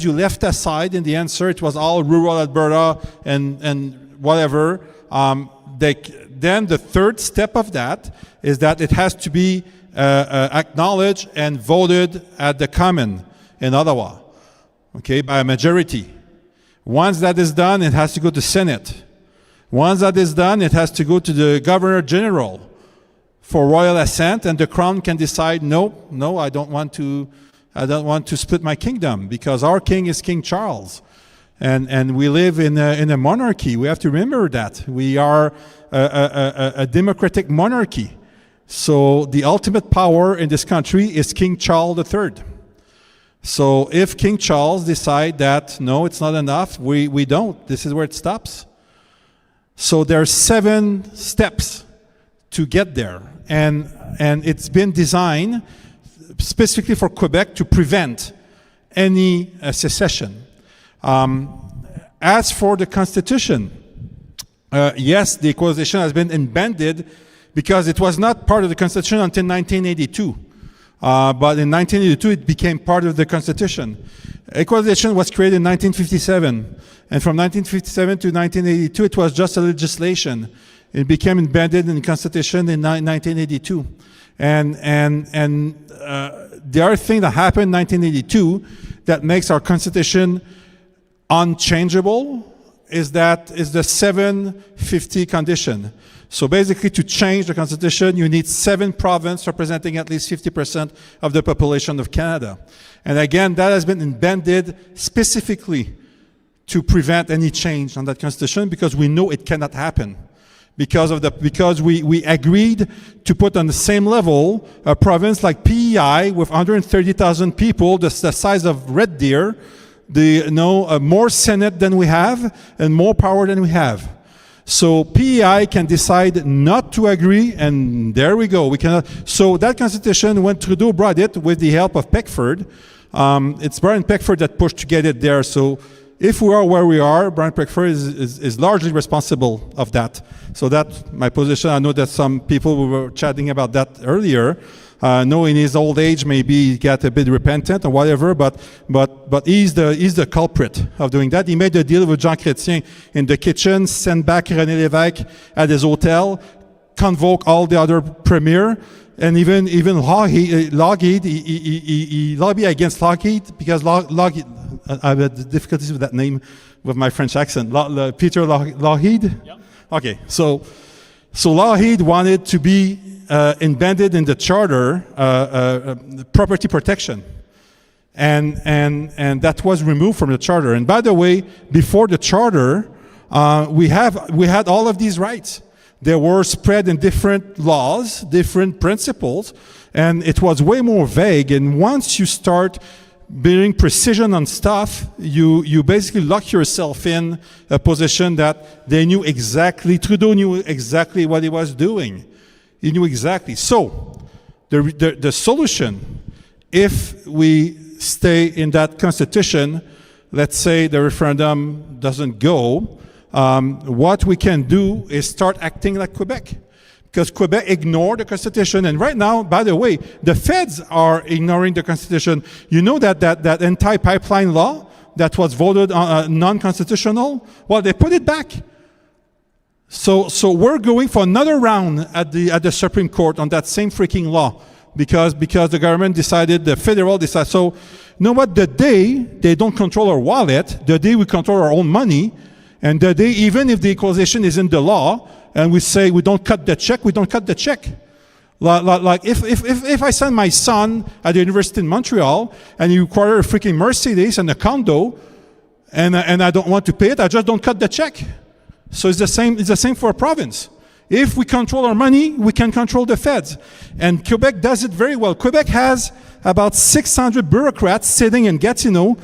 you left aside in the answer, it was all rural Alberta and whatever. Then the third step of that is that it has to be acknowledged and voted at the Common in Ottawa, okay, by a majority. Once that is done, it has to go to Senate. Once that is done, it has to go to the Governor General for royal assent, and the Crown can decide, no, I don't want to split my kingdom, because our king is King Charles. And we live in a monarchy. We have to remember that. We are a democratic monarchy. So the ultimate power in this country is King Charles III. So if King Charles decide that, no, it's not enough, we don't. This is where it stops. So there are 7 steps to get there. And it's been designed specifically for Quebec to prevent any secession. As for the Constitution, yes, the equalization has been embedded because it was not part of the Constitution until 1982. But in 1982, it became part of the Constitution. Equalization was created in 1957. And from 1957 to 1982, it was just a legislation. It became embedded in the Constitution in 1982. And the other thing that happened in 1982 that makes our Constitution unchangeable is the 750 condition. So basically, to change the Constitution, you need 7 provinces representing at least 50% of the population of Canada. And again, that has been embedded specifically to prevent any change on that Constitution, because we know it cannot happen. Because we agreed to put on the same level a province like PEI with 130,000 people, the size of Red Deer, more Senate than we have and more power than we have. So PEI can decide not to agree, and there we go. We cannot. So that Constitution, when Trudeau brought it with the help of Peckford, it's Brian Peckford that pushed to get it there. So if we are where we are, Brian Peckford is largely responsible of that. So that's my position. I know that some people were chatting about that earlier. No, in his old age, maybe he got a bit repentant or whatever, but he's the culprit of doing that. He made a deal with Jean Chrétien in the kitchen, sent back René Lévesque at his hotel, convoke all the other premier, and even Lockheed, he lobbied against Lockheed because Lockheed, I have difficulties with that name with my French accent. Peter Lockheed? Yep. Okay, so Lockheed wanted to be embedded in the charter property protection, and that was removed from the charter. And by the way, before the charter, we had all of these rights. They were spread in different laws, different principles, and it was way more vague. And once you start building precision on stuff, you basically lock yourself in a position that they knew exactly. Trudeau knew exactly what he was doing. He knew exactly. So the solution, if we stay in that Constitution, let's say the referendum doesn't go, what we can do is start acting like Quebec. Because Quebec ignored the Constitution. And right now, by the way, the feds are ignoring the Constitution. You know that anti-pipeline law that was voted non-constitutional? Well, they put it back. So we're going for another round at the Supreme Court on that same freaking law because the government decided, the federal decided. So you know what? The day they don't control our wallet, the day we control our own money, and the day even if the equalization is in the law, and we say we don't cut the check, we don't cut the check. Like if I send my son at the university in Montreal and you require a freaking Mercedes and a condo, and I don't want to pay it, I just don't cut the check. So it's the same for a province. If we control our money, we can control the feds. And Quebec does it very well. Quebec has about 600 bureaucrats sitting in Gatineau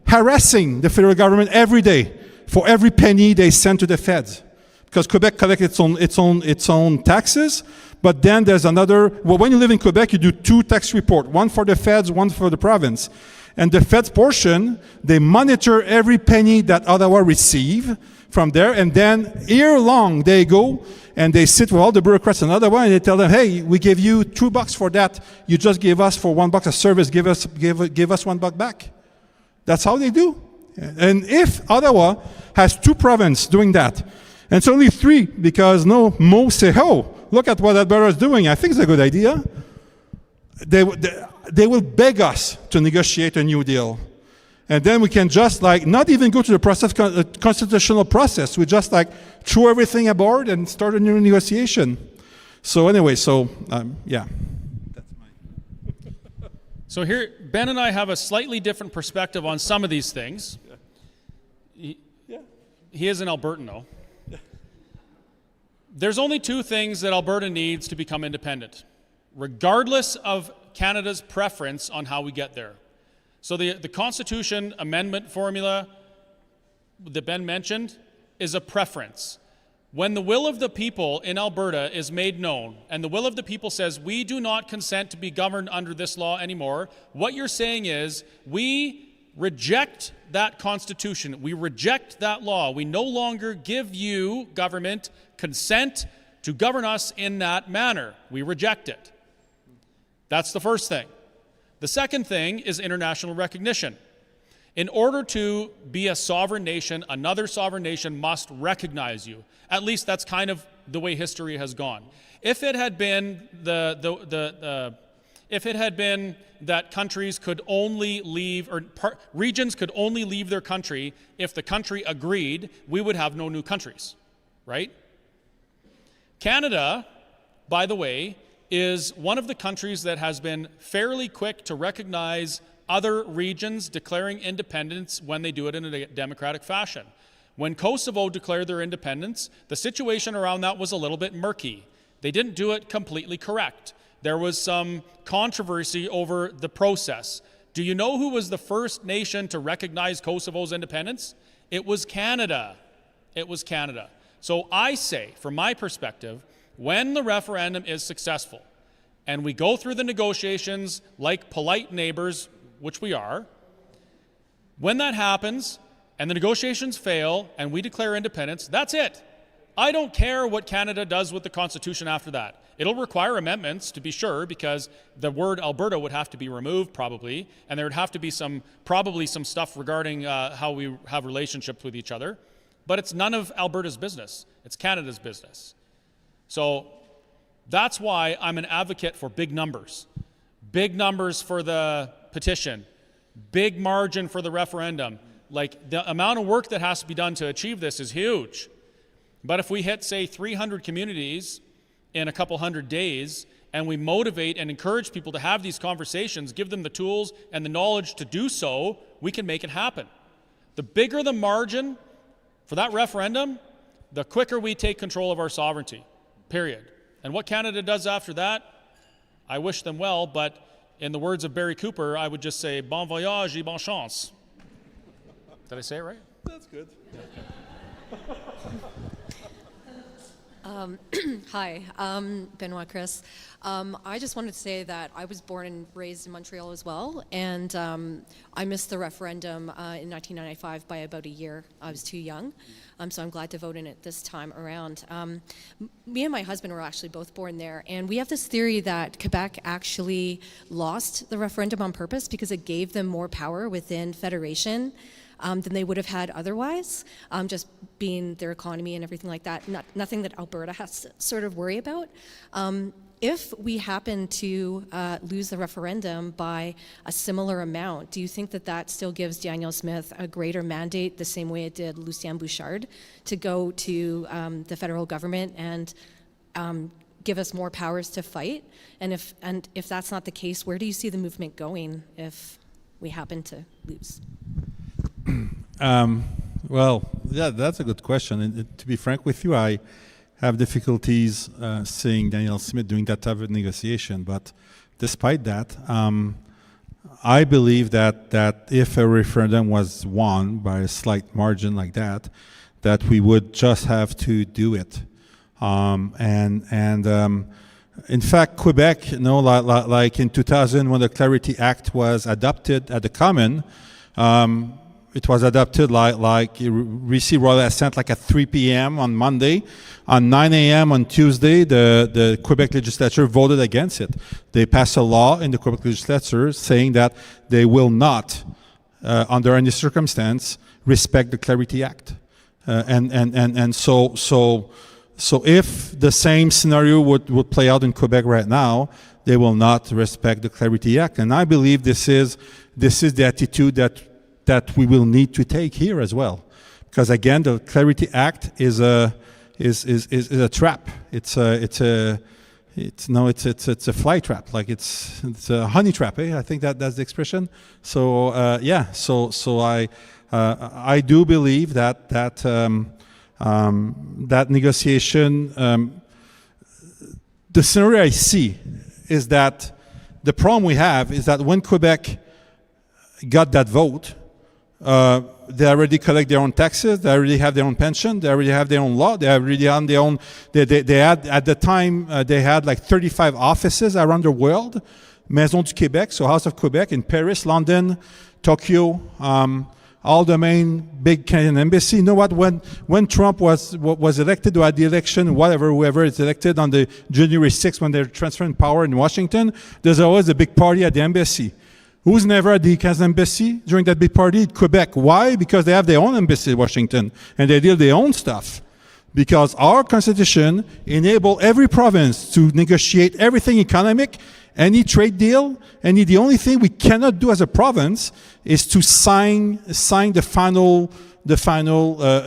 harassing the federal government every day for every penny they send to the feds. Because Quebec collects its own taxes, but then there's another. Well, when you live in Quebec, you do 2 tax reports, one for the feds, one for the province. And the feds portion, they monitor every penny that Ottawa receive from there, and then year long they go and they sit with all the bureaucrats in Ottawa and they tell them, hey, we give you $2 for that. You just gave us for $1 a service. Give us $1 back. That's how they do. And if Ottawa has 2 provinces doing that, and it's only 3 because most say, oh, look at what Alberta is doing. I think it's a good idea. They will beg us to negotiate a new deal. And then we can just not even go to the constitutional process. We just throw everything aboard and start a new negotiation. So anyway, yeah. So here, Ben and I have a slightly different perspective on some of these things. He is an Albertan, though. There's only two things that Alberta needs to become independent, regardless of Canada's preference on how we get there. So the Constitution amendment formula that Ben mentioned is a preference. When the will of the people in Alberta is made known, and the will of the people says, we do not consent to be governed under this law anymore, what you're saying is, we reject that Constitution. We reject that law. We no longer give you, government, consent to govern us in that manner. We reject it. That's the first thing. The second thing is international recognition. In order to be a sovereign nation, another sovereign nation must recognize you. At least that's kind of the way history has gone. If it had been that countries could only leave, or regions could only leave their country if the country agreed, we would have no new countries, right? Canada, by the way, is one of the countries that has been fairly quick to recognize other regions declaring independence when they do it in a democratic fashion. When Kosovo declared their independence, the situation around that was a little bit murky. They didn't do it completely correct. There was some controversy over the process. Do you know who was the first nation to recognize Kosovo's independence? It was Canada. It was Canada. So I say, from my perspective, when the referendum is successful and we go through the negotiations like polite neighbors, which we are, when that happens and the negotiations fail and we declare independence, that's it. I don't care what Canada does with the Constitution after that. It'll require amendments, to be sure, because the word Alberta would have to be removed probably, and there would have to be probably some stuff regarding how we have relationships with each other. But it's none of Alberta's business. It's Canada's business. So that's why I'm an advocate for big numbers. Big numbers for the petition. Big margin for the referendum. Like, the amount of work that has to be done to achieve this is huge. But if we hit, say, 300 communities in a couple hundred days, and we motivate and encourage people to have these conversations, give them the tools and the knowledge to do so, we can make it happen. The bigger the margin for that referendum, the quicker we take control of our sovereignty, period. And what Canada does after that, I wish them well, but in the words of Barry Cooper, I would just say, bon voyage et bonne chance. Did I say it right? That's good. Hi, Benoit Chris. I just wanted to say that I was born and raised in Montreal as well, and I missed the referendum in 1995 by about a year. I was too young, so I'm glad to vote in it this time around. Me and my husband were actually both born there, and we have this theory that Quebec actually lost the referendum on purpose because it gave them more power within Federation than they would have had otherwise, just being their economy and everything like that. Nothing that Alberta has to sort of worry about. If we happen to lose the referendum by a similar amount, do you think that that still gives Danielle Smith a greater mandate, the same way it did Lucien Bouchard, to go to the federal government and give us more powers to fight? And if that's not the case, where do you see the movement going if we happen to lose? Well, yeah, that's a good question. And to be frank with you, I have difficulties seeing Danielle Smith doing that type of negotiation. But despite that, I believe that if a referendum was won by a slight margin like that, that we would just have to do it. In fact, Quebec, like in 2000 when the Clarity Act was adopted at the Common, it was adopted received royal assent like at 3 p.m. on Monday. On 9 a.m. on Tuesday, the Quebec legislature voted against it. They passed a law in the Quebec legislature saying that they will not, under any circumstance, respect the Clarity Act. So if the same scenario would play out in Quebec right now, they will not respect the Clarity Act. And I believe this is the attitude that that we will need to take here as well. Because again, the Clarity Act is a trap. It's a fly trap. Like it's a honey trap. I think that's the expression. So I do believe that negotiation. The scenario I see is that the problem we have is that when Quebec got that vote, they already collect their own taxes, they already have their own pension, they already have their own law, they already have their own, they had, at the time, they had like 35 offices around the world, Maison du Québec, so House of Quebec in Paris, London, Tokyo, all the main big Canadian embassy. You know what, when Trump was elected, or at the election, whoever is elected on the January 6th, when they're transferring power in Washington, there's always a big party at the embassy. Who's never at the Canadian embassy during that big party? Quebec. Why? Because they have their own embassy in Washington, and they deal their own stuff. Because our constitution enables every province to negotiate everything economic, any trade deal, the only thing we cannot do as a province is to sign the final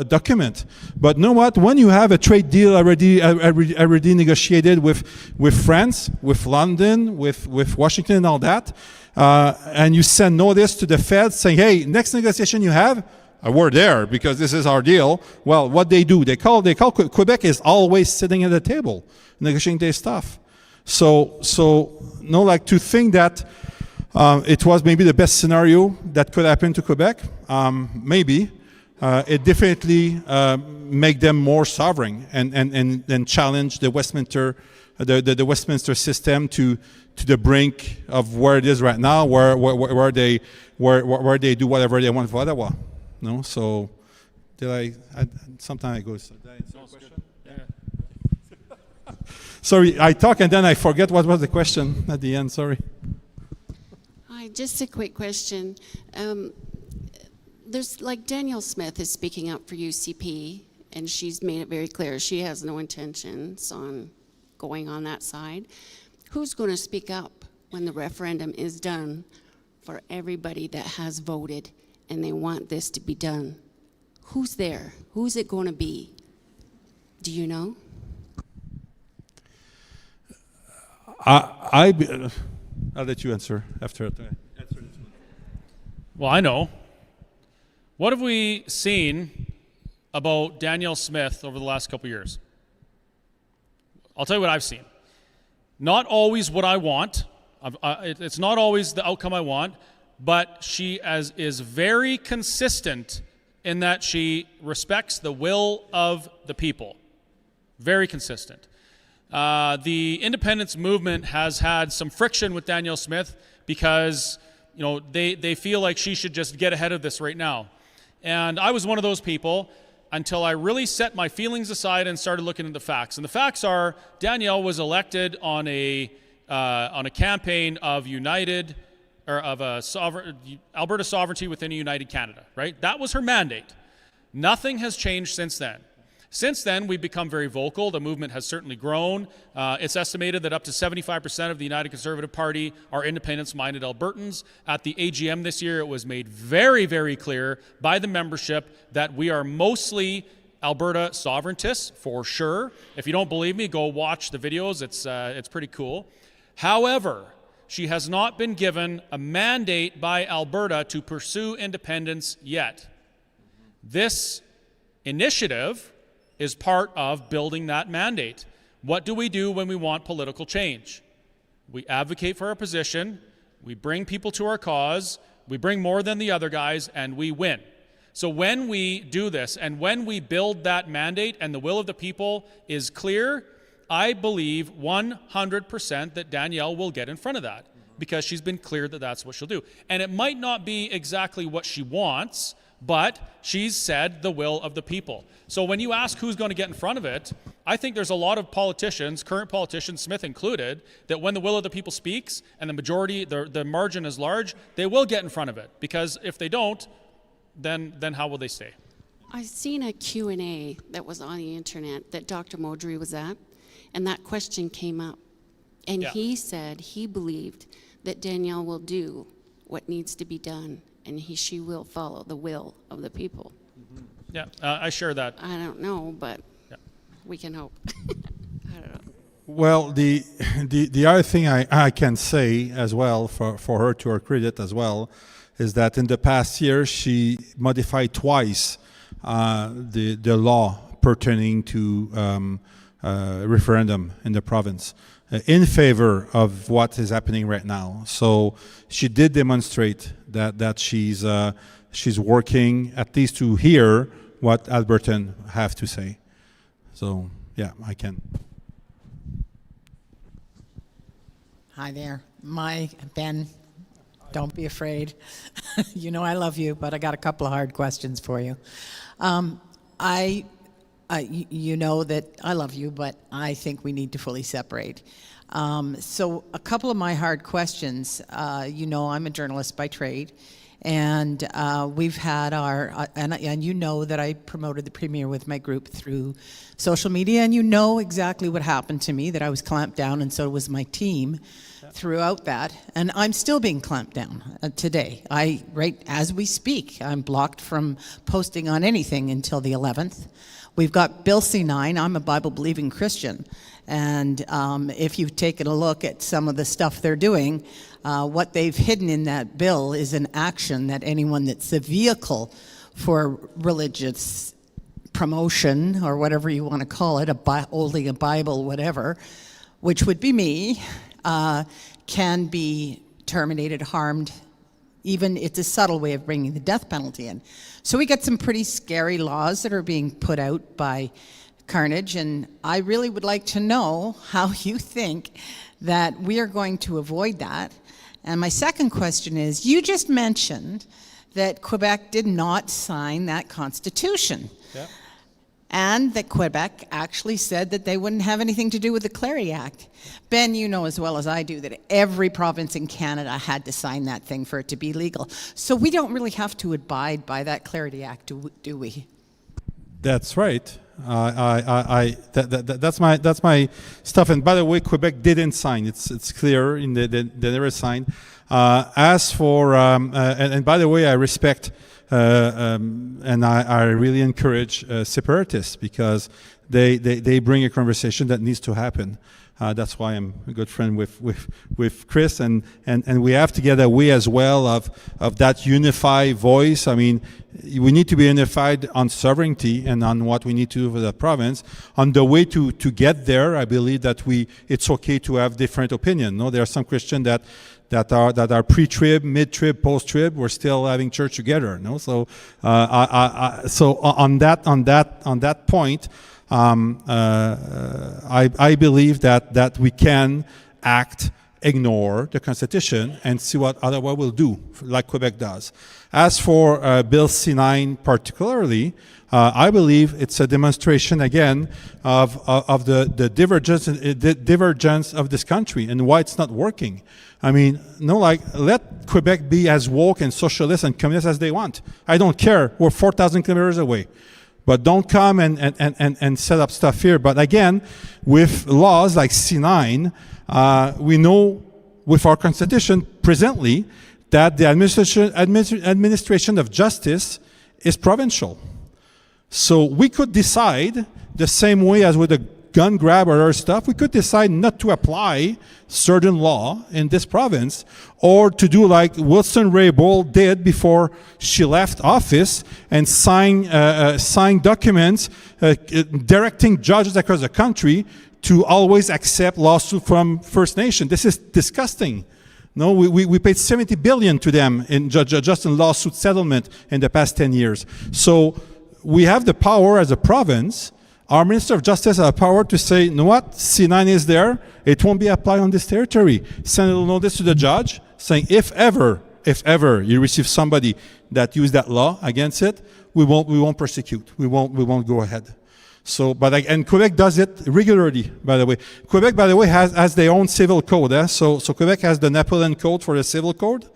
document. But you know what? When you have a trade deal already negotiated with France, with London, with Washington and all that, and you send notice to the Fed saying, hey, next negotiation you have, we're there because this is our deal. Well, what they do, they call Quebec is always sitting at the table negotiating their stuff. So like to think that it was maybe the best scenario that could happen to Quebec, maybe. It definitely make them more sovereign and challenge the Westminster system to the brink of where it is right now, where they do whatever they want for Ottawa. No, so sometimes I go. Did I answer your question? Yeah. Sorry, I talk and then I forget what was the question at the end. Sorry. Hi, just a quick question. There's like Danielle Smith is speaking up for UCP, and she's made it very clear she has no intentions on going on that side. Who's going to speak up when the referendum is done for everybody that has voted and they want this to be done? Who's there? Who's it going to be? Do you know? I'll let you answer after. Well, I know. What have we seen about Danielle Smith over the last couple of years? I'll tell you what I've seen. Not always what I want. It's not always the outcome I want, but she is very consistent in that she respects the will of the people. Very consistent. The independence movement has had some friction with Danielle Smith because they feel like she should just get ahead of this right now. And I was one of those people until I really set my feelings aside and started looking at the facts. And the facts are Danielle was elected on a campaign of Alberta sovereignty within a united Canada, right? That was her mandate. Nothing has changed since then. Since then, we've become very vocal. The movement has certainly grown. It's estimated that up to 75% of the United Conservative Party are independence-minded Albertans. At the AGM this year, it was made very, very clear by the membership that we are mostly Alberta sovereigntists, for sure. If you don't believe me, go watch the videos. It's pretty cool. However, she has not been given a mandate by Alberta to pursue independence yet. This initiative is part of building that mandate. What do we do when we want political change? We advocate for our position, we bring people to our cause, we bring more than the other guys, and we win. So when we do this, and when we build that mandate and the will of the people is clear, I believe 100% that Danielle will get in front of that because she's been clear that that's what she'll do. And it might not be exactly what she wants, but she's said the will of the people. So when you ask who's going to get in front of it, I think there's a lot of politicians, current politicians, Smith included, that when the will of the people speaks and the majority, the margin is large, they will get in front of it. Because if they don't, then how will they stay? I've seen a Q&A that was on the internet that Dr. Modry was at, and that question came up. And he said he believed that Danielle will do what needs to be done and she will follow the will of the people. Yeah, I share that. I don't know, but we can hope. I don't know. Well, the other thing I can say as well, for her, to her credit as well, is that in the past year she modified twice the law pertaining to referendum in the province in favor of what is happening right now. So she did demonstrate that she's working at least to hear what Albertans have to say. So yeah, I can. Hi there. Ben, don't be afraid. You know I love you, but I got a couple of hard questions for you. You know that I love you, but I think we need to fully separate. So a couple of my hard questions. You know I'm a journalist by trade, and we've had and you know that I promoted the Premier with my group through social media, and you know exactly what happened to me, that I was clamped down, and so was my team throughout that, and I'm still being clamped down today. Right as we speak, I'm blocked from posting on anything until the 11th. We've got Bill C-9. I'm a Bible-believing Christian, and if you've taken a look at some of the stuff they're doing, what they've hidden in that bill is an action that anyone that's a vehicle for religious promotion, or whatever you want to call it, holding a Bible, whatever, which would be me, can be terminated, harmed. Even it's a subtle way of bringing the death penalty in. So we got some pretty scary laws that are being put out by Carnage, and I really would like to know how you think that we are going to avoid that. And my second question is, you just mentioned that Quebec did not sign that constitution. Yeah. And that Quebec actually said that they wouldn't have anything to do with the Clarity Act. Ben, you know as well as I do that every province in Canada had to sign that thing for it to be legal. So we don't really have to abide by that Clarity Act, do we? That's right. That's my stuff. And by the way, Quebec didn't sign. It's clear in they never signed. As for and by the way, I respect. And I really encourage separatists, because they bring a conversation that needs to happen. That's why I'm a good friend with Chris, and we have to get a way as well of that unified voice. I mean, we need to be unified on sovereignty and on what we need to do for the province. On the way to get there, I believe that it's okay to have different opinion. No, there are some Christians that are pre-trib, mid-trib, post-trib. We're still having church together. No, so so on that point, I believe that we can ignore the Constitution and see what Ottawa will do, like Quebec does. As for Bill C-9 particularly, I believe it's a demonstration again of the divergence of this country and why it's not working. I mean, let Quebec be as woke and socialist and communist as they want. I don't care. We're 4,000 kilometers away. But don't come and set up stuff here. But again, with laws like C-9, we know with our Constitution presently that the administration of justice is provincial. So we could decide, the same way as with the gun grab or other stuff, we could decide not to apply certain law in this province, or to do like Wilson Raybould did before she left office and sign documents directing judges across the country to always accept lawsuits from First Nation. This is disgusting. No, we paid $70 billion to them just in lawsuit settlement in the past 10 years. So we have the power as a province. Our Minister of Justice has the power to say, you know what, C-9 is there, it won't be applied on this territory. Send a little notice to the judge saying, if ever you receive somebody that used that law against it, we won't prosecute. We won't go ahead. So, and Quebec does it regularly, by the way. Quebec, by the way, has their own civil code. So Quebec has the Napoleon Code for the civil code.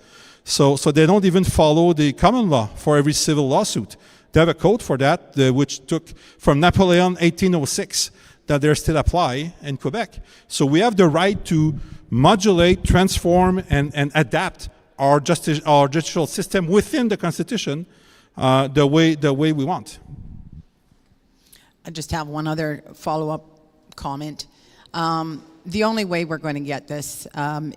So they don't even follow the common law for every civil lawsuit. They have a code for that, which took from Napoleon 1806, that they still apply in Quebec. So we have the right to modulate, transform, and adapt our judicial system within the Constitution the way we want. I just have one other follow-up comment. The only way we're going to get this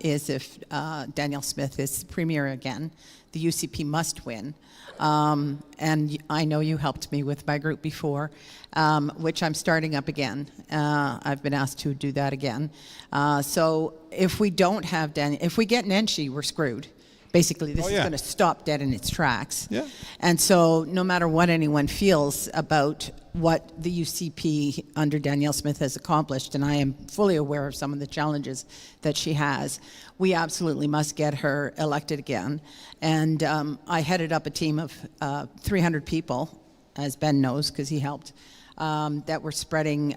is if Danielle Smith is Premier again. The UCP must win. And I know you helped me with my group before, which I'm starting up again. I've been asked to do that again. So if we don't have if we get Nenshi, we're screwed. Basically, this is going to stop dead in its tracks. Yeah. And so no matter what anyone feels about what the UCP under Danielle Smith has accomplished, and I am fully aware of some of the challenges that she has, we absolutely must get her elected again. And I headed up a team of 300 people, as Ben knows, because he helped, that were spreading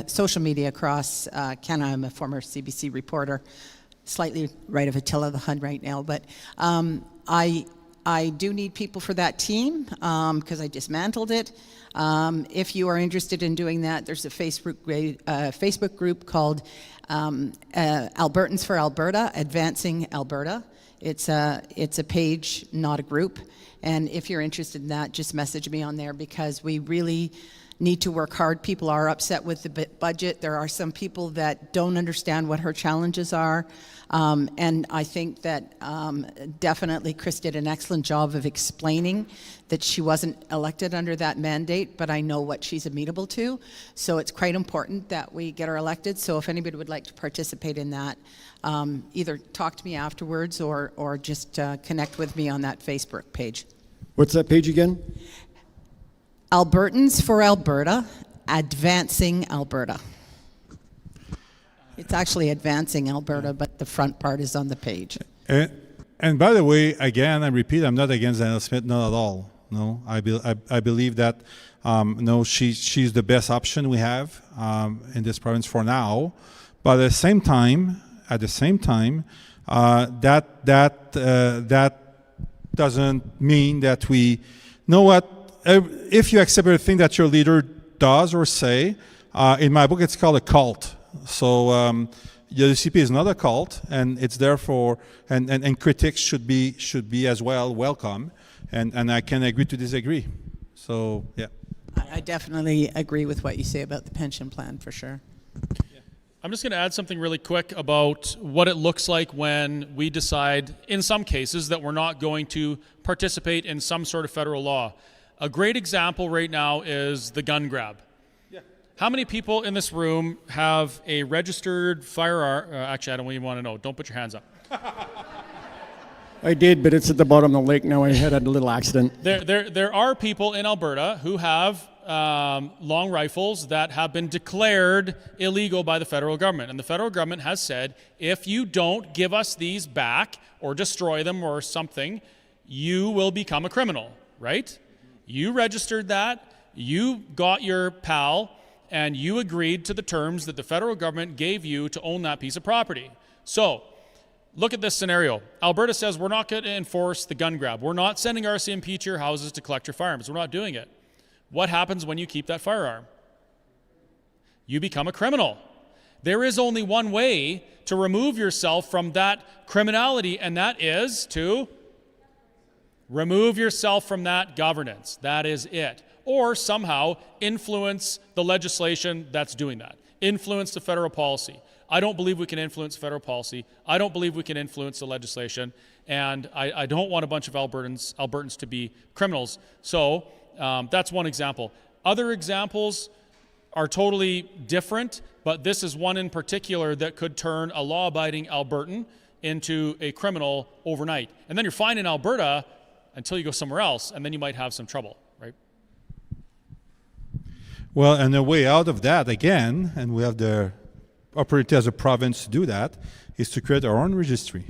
social media across Canada. I'm a former CBC reporter, slightly right of Attila the Hun right now, but I do need people for that team because I dismantled it. If you are interested in doing that, there's a Facebook group called Albertans for Alberta, Advancing Alberta. It's a page, not a group. And if you're interested in that, just message me on there because we really need to work hard. People are upset with the budget. There are some people that don't understand what her challenges are. And I think that definitely Chris did an excellent job of explaining that she wasn't elected under that mandate, but I know what she's amenable to. So it's quite important that we get her elected. So if anybody would like to participate in that, either talk to me afterwards or just connect with me on that Facebook page. What's that page again? Albertans for Alberta, Advancing Alberta. It's actually Advancing Alberta, but the front part is on the page. And by the way, again, I repeat, I'm not against Danielle Smith, not at all. No, I believe that no, she's the best option we have in this province for now. But at the same time, that doesn't mean that we know what. If you accept everything that your leader does or say, in my book it's called a cult. So the UCP is not a cult, and it's therefore and critics should be as well welcome, and I can agree to disagree. So yeah. I definitely agree with what you say about the pension plan for sure. I'm just going to add something really quick about what it looks like when we decide, in some cases, that we're not going to participate in some sort of federal law. A great example right now is the gun grab. Yeah. How many people in this room have a registered firearm? Actually, I don't even want to know. Don't put your hands up. I did, but it's at the bottom of the lake now. I had a little accident. There are people in Alberta who have long rifles that have been declared illegal by the federal government. And the federal government has said, if you don't give us these back or destroy them or something, you will become a criminal, right? You registered that, you got your PAL, and you agreed to the terms that the federal government gave you to own that piece of property. So, look at this scenario. Alberta says we're not going to enforce the gun grab. We're not sending RCMP to your houses to collect your firearms. We're not doing it. What happens when you keep that firearm? You become a criminal. There is only one way to remove yourself from that criminality, and that is to remove yourself from that governance. That is it. Or somehow influence the legislation that's doing that. Influence the federal policy. I don't believe we can influence federal policy. I don't believe we can influence the legislation. And I don't want a bunch of Albertans to be criminals. So that's one example. Other examples are totally different, but this is one in particular that could turn a law-abiding Albertan into a criminal overnight. And then you're fine in Alberta until you go somewhere else, and then you might have some trouble, right? Well, and the way out of that, again, and we have the opportunity as a province to do that, is to create our own registry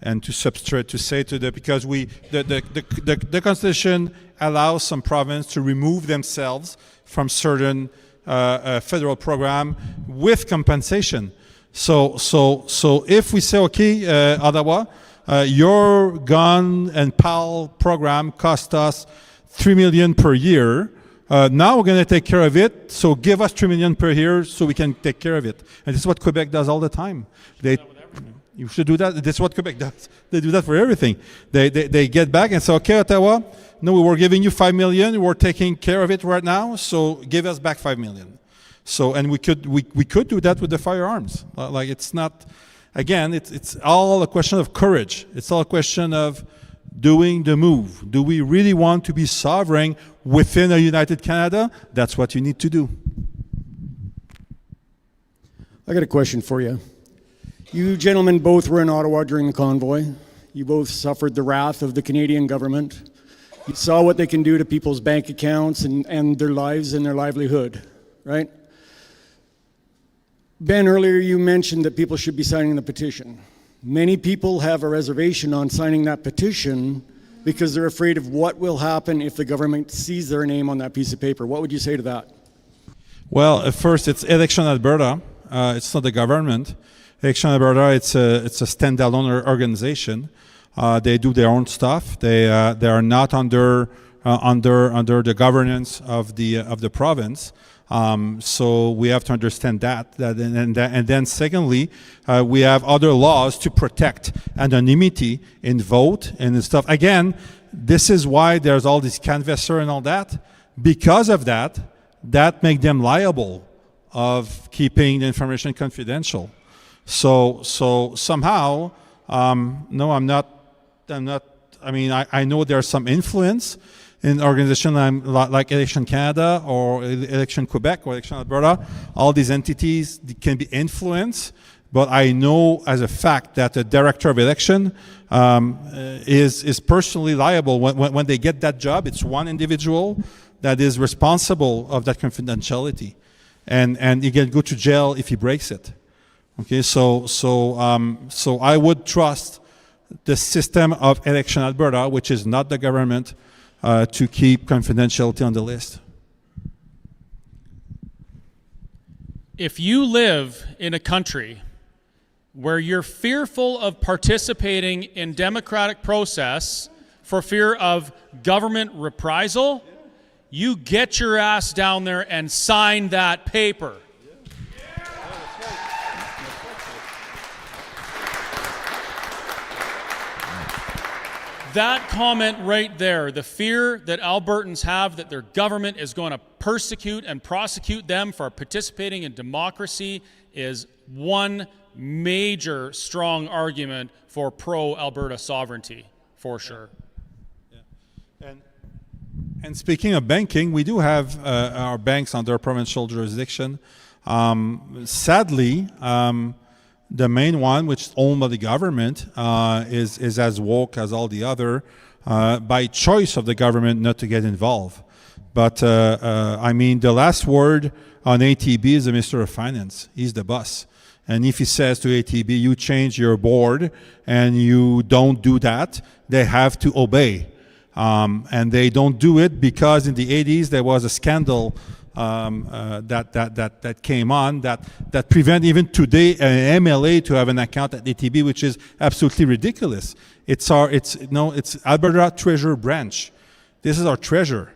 and to substitute, to say to the, because the Constitution allows some province to remove themselves from certain federal program with compensation. So if we say, okay, Ottawa, your gun and PAL program cost us $3 million per year. Now we're going to take care of it. So give us $3 million per year so we can take care of it. And this is what Quebec does all the time. You should do that. This is what Quebec does. They do that for everything. They get back and say, okay, Ottawa, no, we were giving you $5 million. We're taking care of it right now, so give us back $5 million. So, and we could do that with the firearms. Like, it's not, again, it's all a question of courage. It's all a question of doing the move. Do we really want to be sovereign within a united Canada? That's what you need to do. I got a question for you. You gentlemen both were in Ottawa during the convoy. You both suffered the wrath of the Canadian government. You saw what they can do to people's bank accounts and their lives and their livelihood, right? Ben, earlier you mentioned that people should be signing the petition. Many people have a reservation on signing that petition because they're afraid of what will happen if the government sees their name on that piece of paper. What would you say to that? Well, at first, it's Election Alberta. It's not the government. Election Alberta, it's a standalone organization. They do their own stuff. They are not under the governance of the province. So we have to understand that. And then secondly, we have other laws to protect anonymity in vote and stuff. Again, this is why there's all this canvasser and all that. Because of that make them liable of keeping the information confidential. So somehow, no, I'm not. I mean, I know there's some influence in organizations like Election Canada or Election Quebec or Election Alberta. All these entities can be influenced, but I know as a fact that the director of election is personally liable when they get that job. It's one individual that is responsible of that confidentiality, and he can go to jail if he breaks it. Okay, so I would trust the system of Election Alberta, which is not the government, to keep confidentiality on the list. If you live in a country where you're fearful of participating in democratic process for fear of government reprisal, you get your ass down there and sign that paper. That comment right there, the fear that Albertans have that their government is going to persecute and prosecute them for participating in democracy, is one major strong argument for pro-Alberta sovereignty, for sure. Yeah. And speaking of banking, we do have our banks under provincial jurisdiction. Sadly, the main one, which is owned by the government, is as woke as all the other, by choice of the government not to get involved. But I mean, the last word on ATB is the Minister of Finance. He's the boss. And if he says to ATB, you change your board and you don't do that, they have to obey. And they don't do it because in the 80s there was a scandal that came on that prevent even today an MLA to have an account at ATB, which is absolutely ridiculous. It's Alberta Treasurer Branch. This is our treasure.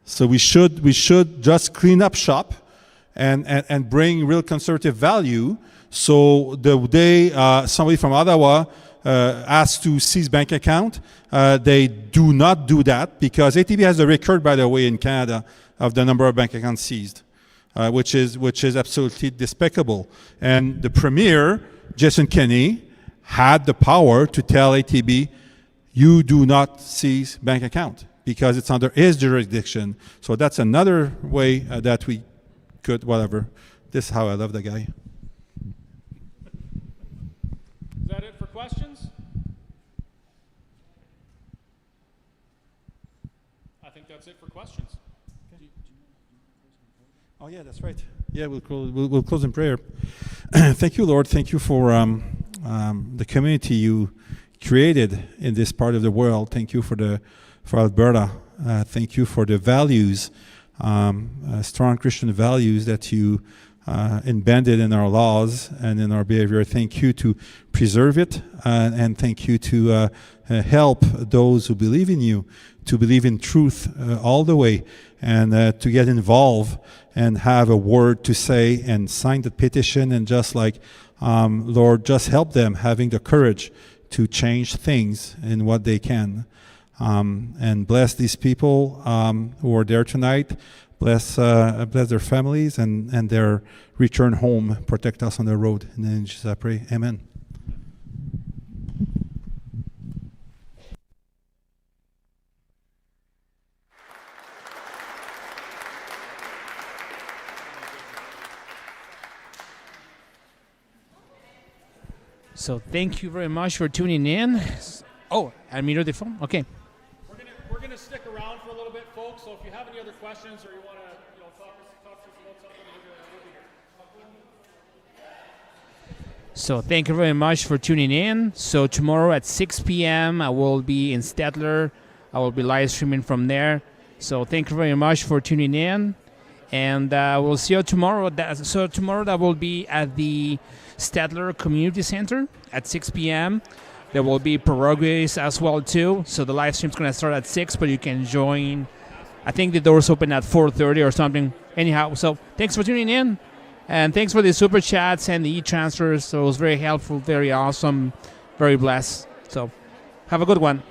So we should just clean up shop and bring real conservative value. So the day somebody from Ottawa asks to seize bank account, they do not do that because ATB has a record, by the way, in Canada of the number of bank accounts seized, which is absolutely despicable. And the Premier, Jason Kenney, had the power to tell ATB, you do not seize bank account because it's under his jurisdiction. So that's another way that we could, whatever. This is how I love the guy. Is that it for questions? I think that's it for questions. Oh yeah, that's right. Yeah, we'll close in prayer. Thank you, Lord. Thank you for the community you created in this part of the world. Thank you for Alberta. Thank you for the values, strong Christian values that you embedded in our laws and in our behavior. Thank you to preserve it, and thank you to help those who believe in you to believe in truth all the way, and to get involved and have a word to say and sign the petition, and just like Lord, just help them having the courage to change things in what they can. And bless these people who are there tonight. Bless their families and their return home. Protect us on the road. In the name of Jesus I pray. Amen. So thank you very much for tuning in. Oh, and meter the phone? Okay. We're gonna stick around for a little bit, folks. So if you have any other questions or you want to, talk to us about something, we'll be here. So thank you very much for tuning in. So tomorrow at 6 p.m. I will be in Stettler. I will be live streaming from there. So thank you very much for tuning in. And we'll see you tomorrow. So tomorrow that will be at the Stettler Community Center at 6 p.m. There will be pierogies as well too. So the live stream's going to start at 6, but you can join. I think the doors open at 4:30 or something. Anyhow, so thanks for tuning in. And thanks for the super chats and the e-transfers. So it was very helpful, very awesome, very blessed. So have a good one.